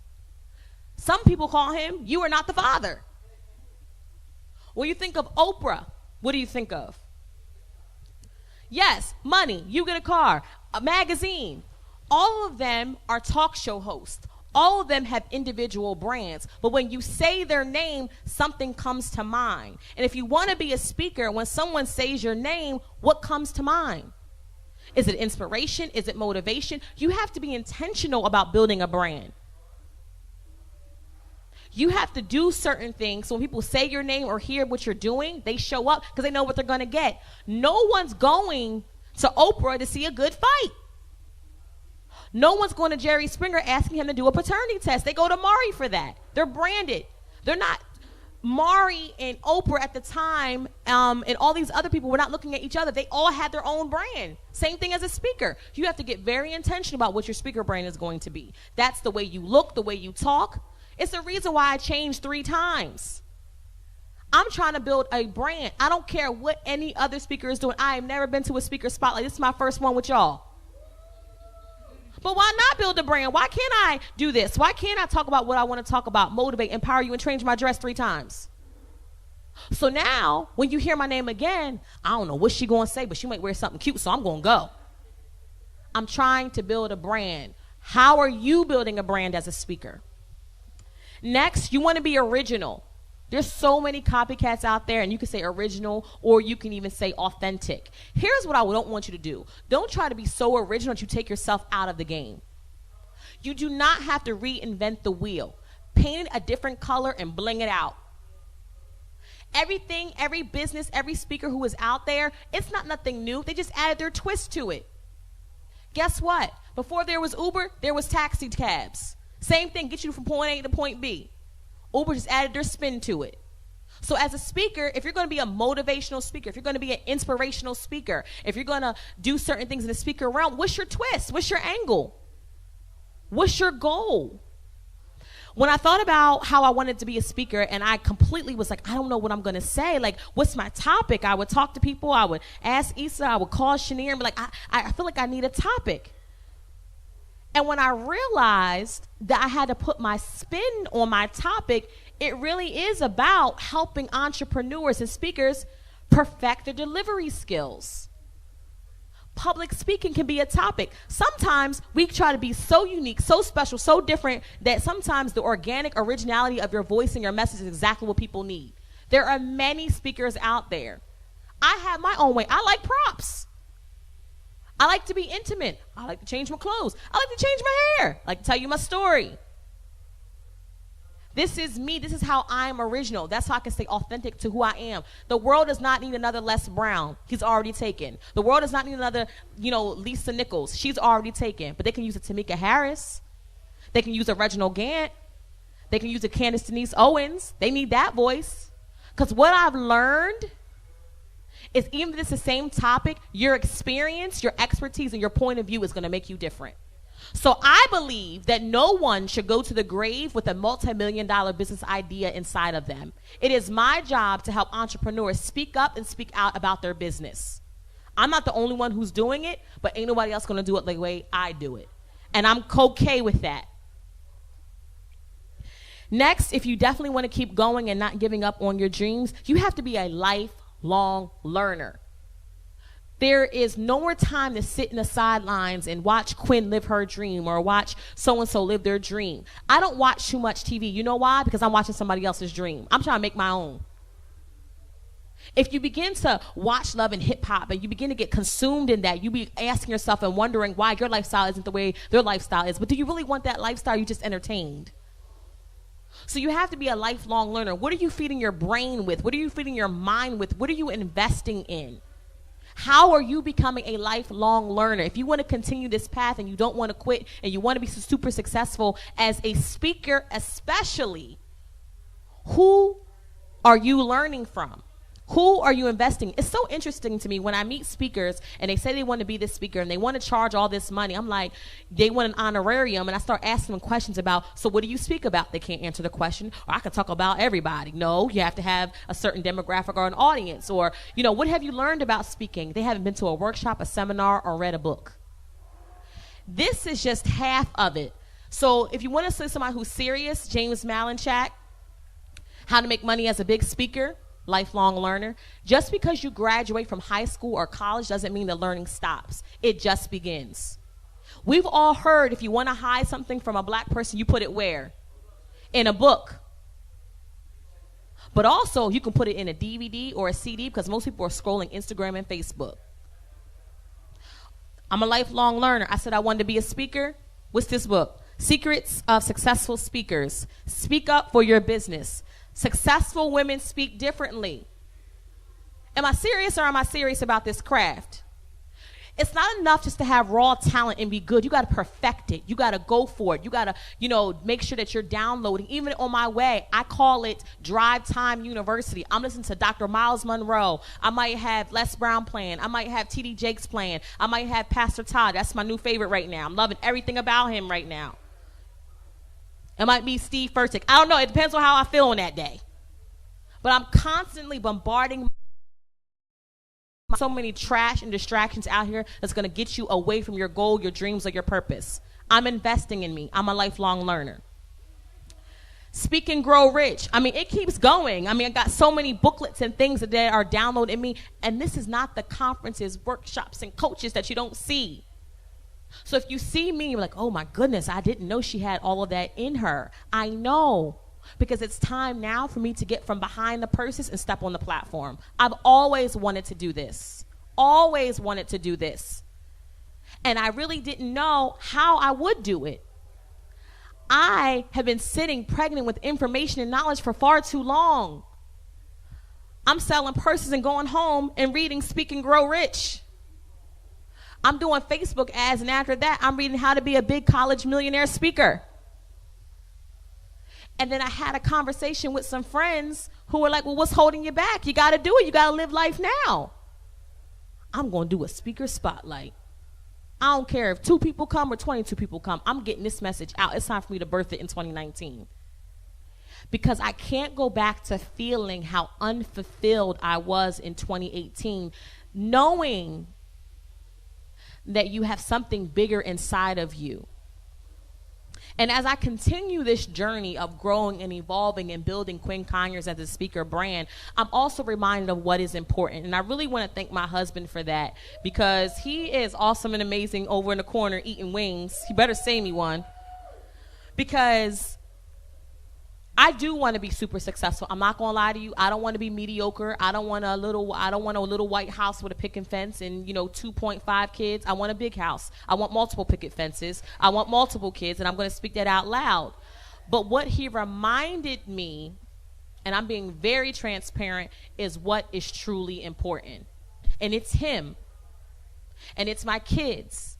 Some people call him, you are not the father. When you think of Oprah, what do you think of? Yes, money, you get a car, a magazine. All of them are talk show hosts. All of them have individual brands. But when you say their name, something comes to mind. And if you want to be a speaker, when someone says your name, what comes to mind? Is it inspiration? Is it motivation? You have to be intentional about building a brand. You have to do certain things so when people say your name or hear what you're doing, they show up because they know what they're going to get. No one's going to Oprah to see a good fight. No one's going to Jerry Springer asking him to do a paternity test. They go to Maury for that. They're branded. They're not. Maury and Oprah at the time and all these other people were not looking at each other. They all had their own brand. Same thing as a speaker. You have to get very intentional about what your speaker brand is going to be. That's the way you look, the way you talk. It's the reason why I changed 3 times. I'm trying to build a brand. I don't care what any other speaker is doing. I have never been to a speaker spotlight. This is my first one with y'all. But why not build a brand? Why can't I do this? Why can't I talk about what I want to talk about, motivate, empower you, and change my dress 3 times? So now, when you hear my name again, I don't know what she's going to say, but she might wear something cute, so I'm going to go. I'm trying to build a brand. How are you building a brand as a speaker? Next, you want to be original. There's so many copycats out there, and you can say original, or you can even say authentic. Here's what I don't want you to do. Don't try to be so original that you take yourself out of the game. You do not have to reinvent the wheel. Paint it a different color and bling it out. Everything, every business, every speaker who is out there, it's not nothing new. They just added their twist to it. Guess what? Before there was Uber, there was taxi cabs. Same thing, get you from point A to point B. Uber just added their spin to it. So as a speaker, if you're going to be a motivational speaker, if you're going to be an inspirational speaker, if you're going to do certain things in the speaker realm, what's your twist? What's your angle? What's your goal? When I thought about how I wanted to be a speaker and I completely was like, I don't know what I'm going to say. Like, what's my topic? I would talk to people. I would ask Issa. I would call Shanier and be like, I feel like I need a topic. And when I realized that I had to put my spin on my topic, it really is about helping entrepreneurs and speakers perfect their delivery skills. public speaking can be a topic. Sometimes we try to be so unique, so special, so different that sometimes the organic originality of your voice and your message is exactly what people need. There are many speakers out there. I have my own way. I like props. I like to be intimate. I like to change my clothes. I like to change my hair. I like to tell you my story. This is me. This is how I'm original. That's how I can stay authentic to who I am. The world does not need another Les Brown. He's already taken. The world does not need another, Lisa Nichols. She's already taken. But they can use a Tamika Harris. They can use a Reginald Gant. They can use a Candace Denise Owens. They need that voice. Because what I've learned is even if it's the same topic, your experience, your expertise, and your point of view is going to make you different. So I believe that no one should go to the grave with a multi-million-dollar business idea inside of them. It is my job to help entrepreneurs speak up and speak out about their business. I'm not the only one who's doing it, but ain't nobody else going to do it the way I do it. And I'm okay with that. Next, if you definitely want to keep going and not giving up on your dreams, you have to be a lifelong learner. There is no more time to sit in the sidelines and watch Quinn live her dream or watch so-and-so live their dream. I don't watch too much TV. You know why? Because I'm watching somebody else's dream. I'm trying to make my own. If you begin to watch Love and Hip Hop and you begin to get consumed in that, you be asking yourself and wondering why your lifestyle isn't the way their lifestyle is. But do you really want that lifestyle? You just entertained. So you have to be a lifelong learner. What are you feeding your brain with? What are you feeding your mind with? What are you investing in? How are you becoming a lifelong learner? If you want to continue this path and you don't want to quit and you want to be super successful as a speaker especially, who are you learning from? Who are you investing? It's so interesting to me when I meet speakers and they say they want to be this speaker and they want to charge all this money. I'm like, they want an honorarium, and I start asking them questions about, so what do you speak about? They can't answer the question. Or I can talk about everybody. No, you have to have a certain demographic or an audience. Or, what have you learned about speaking? They haven't been to a workshop, a seminar, or read a book. This is just half of it. So if you want to see somebody who's serious, James Malinchak, How to Make Money as a Big Speaker, lifelong learner. Just because you graduate from high school or college doesn't mean the learning stops. It just begins. We've all heard if you want to hide something from a black person, you put it where? In a book. But also you can put it in a DVD or a CD because most people are scrolling Instagram and Facebook. I'm a lifelong learner. I said I wanted to be a speaker. What's this book? Secrets of Successful Speakers. Speak up for your business. Successful women speak differently. Am I serious or am I serious about this craft? It's not enough just to have raw talent and be good. You got to perfect it. You got to go for it. You got to, make sure that you're downloading. Even on my way, I call it Drive Time University. I'm listening to Dr. Miles Monroe. I might have Les Brown playing. I might have T.D. Jakes playing. I might have Pastor Todd. That's my new favorite right now. I'm loving everything about him right now. It might be Steve Furtick. I don't know. It depends on how I feel on that day. But I'm constantly bombarding so many trash and distractions out here that's going to get you away from your goal, your dreams, or your purpose. I'm investing in me. I'm a lifelong learner. Speak and Grow Rich. It keeps going. I got so many booklets and things that are downloaded in me. And this is not the conferences, workshops, and coaches that you don't see. So if you see me, you're like, oh my goodness, I didn't know she had all of that in her. I know, because it's time now for me to get from behind the purses and step on the platform. I've always wanted to do this. Always wanted to do this. And I really didn't know how I would do it. I have been sitting pregnant with information and knowledge for far too long. I'm selling purses and going home and reading Speak and Grow Rich. I'm doing Facebook ads, and after that, I'm reading How to Be a Big College Millionaire Speaker. And then I had a conversation with some friends who were like, well, what's holding you back? You got to do it. You got to live life now. I'm going to do a speaker spotlight. I don't care if 2 people come or 22 people come. I'm getting this message out. It's time for me to birth it in 2019. Because I can't go back to feeling how unfulfilled I was in 2018, knowing that you have something bigger inside of you. And as I continue this journey of growing and evolving and building Quinn Conyers as a speaker brand, I'm also reminded of what is important. And I really want to thank my husband for that, because he is awesome and amazing over in the corner eating wings. He better save me one. Because I do want to be super successful. I'm not gonna lie to you. I don't want to be mediocre. I don't want a little white house with a picket fence and 2.5 kids. I want a big house. I want multiple picket fences. I want multiple kids, and I'm gonna speak that out loud. But what he reminded me, and I'm being very transparent, is what is truly important. And it's him. And it's my kids.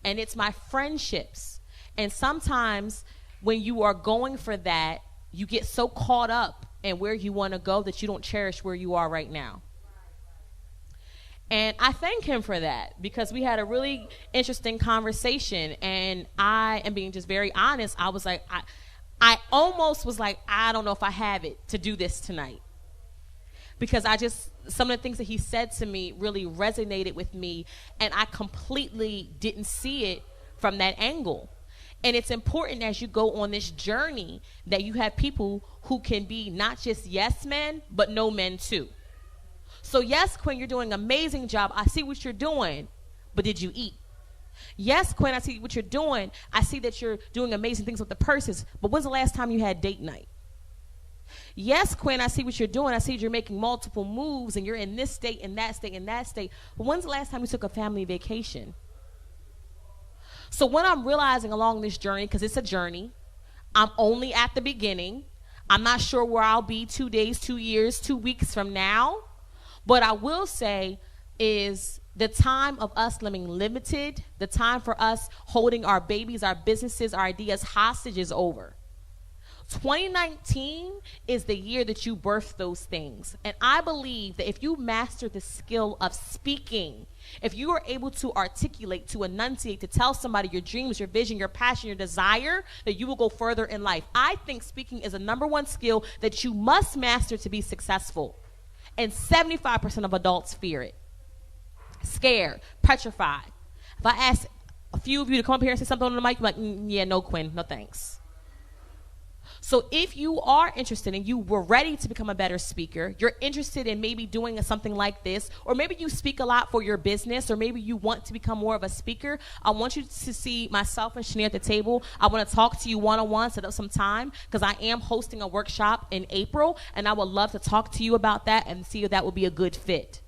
And it's my friendships. And sometimes when you are going for that, you get so caught up in where you want to go that you don't cherish where you are right now. And I thank him for that, because we had a really interesting conversation, and I am being just very honest. I was like, I almost was like, I don't know if I have it to do this tonight, because some of the things that he said to me really resonated with me, and I completely didn't see it from that angle. And it's important as you go on this journey that you have people who can be not just yes men, but no men too. So yes, Quinn, you're doing an amazing job. I see what you're doing, but did you eat? Yes, Quinn, I see what you're doing. I see that you're doing amazing things with the purses, but when's the last time you had date night? Yes, Quinn, I see what you're doing. I see you're making multiple moves and you're in this state and that state and that state. But when's the last time you took a family vacation? So when I'm realizing along this journey, because it's a journey, I'm only at the beginning. I'm not sure where I'll be 2 days, 2 years, 2 weeks from now. But I will say is the time of us living limited, the time for us holding our babies, our businesses, our ideas hostage is over. 2019 is the year that you birth those things. And I believe that if you master the skill of speaking, if you are able to articulate, to enunciate, to tell somebody your dreams, your vision, your passion, your desire, that you will go further in life. I think speaking is a #1 skill that you must master to be successful. And 75% of adults fear it. Scared, petrified. If I ask a few of you to come up here and say something on the mic, you're like, yeah, no, Quinn, no thanks. So if you are interested and you were ready to become a better speaker, you're interested in maybe doing something like this, or maybe you speak a lot for your business, or maybe you want to become more of a speaker, I want you to see myself and Shania at the table. I want to talk to you one-on-one, set up some time, because I am hosting a workshop in April, and I would love to talk to you about that and see if that would be a good fit.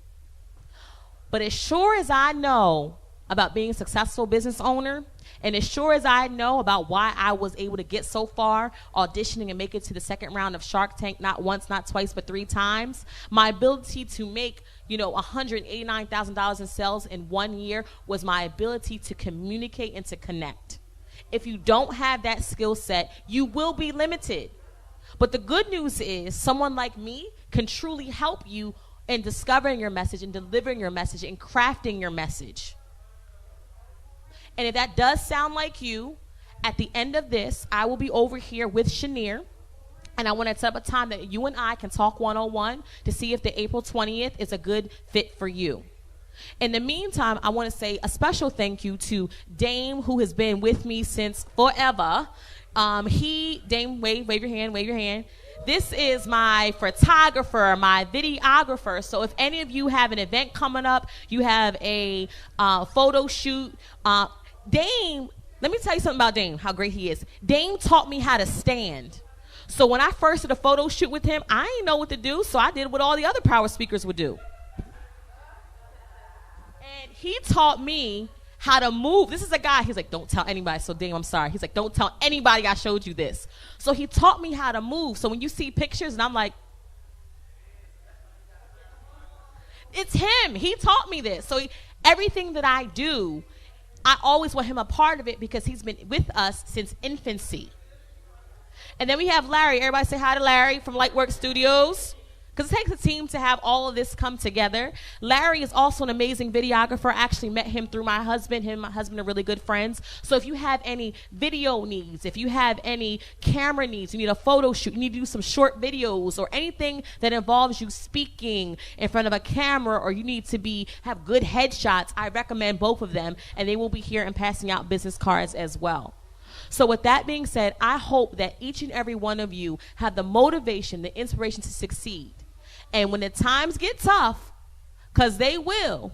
But as sure as I know about being a successful business owner, and as sure as I know about why I was able to get so far auditioning and make it to the second round of Shark Tank, not once, not twice, but 3 times, my ability to make, $189,000 in sales in 1 year was my ability to communicate and to connect. If you don't have that skill set, you will be limited. But the good news is someone like me can truly help you in discovering your message and delivering your message and crafting your message. And if that does sound like you, at the end of this, I will be over here with Shania, and I want to set up a time that you and I can talk one-on-one to see if the April 20th is a good fit for you. In the meantime, I want to say a special thank you to Dame, who has been with me since forever. Dame, wave your hand. This is my photographer, my videographer. So if any of you have an event coming up, you have a photo shoot, Dame, let me tell you something about Dame, how great he is. Dame taught me how to stand. So when I first did a photo shoot with him, I didn't know what to do, so I did what all the other power speakers would do. And he taught me how to move. This is a guy, he's like, don't tell anybody. So Dame, I'm sorry. He's like, don't tell anybody I showed you this. So he taught me how to move. So when you see pictures and I'm like, it's him. He taught me this. So everything that I do, I always want him a part of it because he's been with us since infancy. And then we have Larry. Everybody say hi to Larry from Lightwork Studios. Because it takes a team to have all of this come together. Larry is also an amazing videographer. I actually met him through my husband. Him and my husband are really good friends. So if you have any video needs, if you have any camera needs, you need a photo shoot, you need to do some short videos or anything that involves you speaking in front of a camera, or you need to have good headshots, I recommend both of them. And they will be here and passing out business cards as well. So with that being said, I hope that each and every one of you have the motivation, the inspiration to succeed. And when the times get tough, because they will,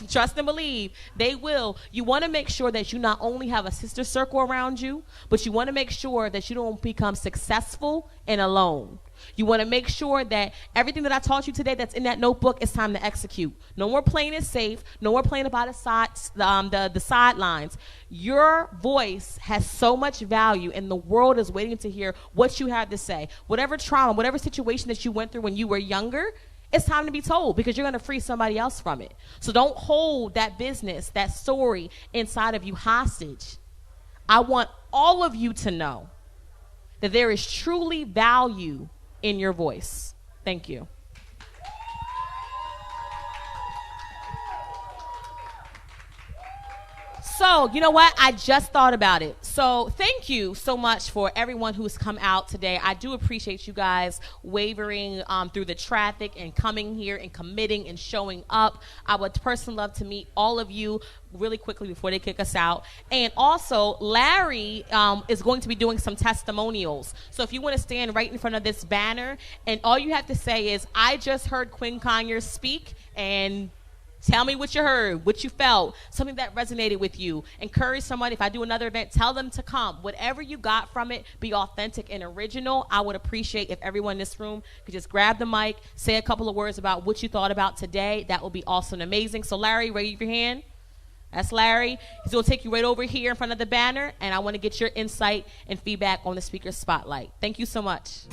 trust and believe, they will, you want to make sure that you not only have a sister circle around you, but you want to make sure that you don't become successful and alone. You want to make sure that everything that I taught you today that's in that notebook, it's time to execute. No more playing it safe. No more playing about the sidelines. Your voice has so much value, and the world is waiting to hear what you have to say. Whatever trauma, whatever situation that you went through when you were younger, it's time to be told, because you're going to free somebody else from it. So don't hold that business, that story inside of you hostage. I want all of you to know that there is truly value in your voice. Thank you. So, you know what? I just thought about it. So, thank you so much for everyone who's come out today. I do appreciate you guys wavering through the traffic and coming here and committing and showing up. I would personally love to meet all of you really quickly before they kick us out. And also, Larry is going to be doing some testimonials. So, if you want to stand right in front of this banner, and all you have to say is, I just heard Quinn Conyers speak, and tell me what you heard, what you felt, something that resonated with you. Encourage somebody. If I do another event, tell them to come. Whatever you got from it, be authentic and original. I would appreciate if everyone in this room could just grab the mic, say a couple of words about what you thought about today. That would be awesome and amazing. So, Larry, raise your hand. That's Larry. He's going to take you right over here in front of the banner, and I want to get your insight and feedback on the speaker spotlight. Thank you so much.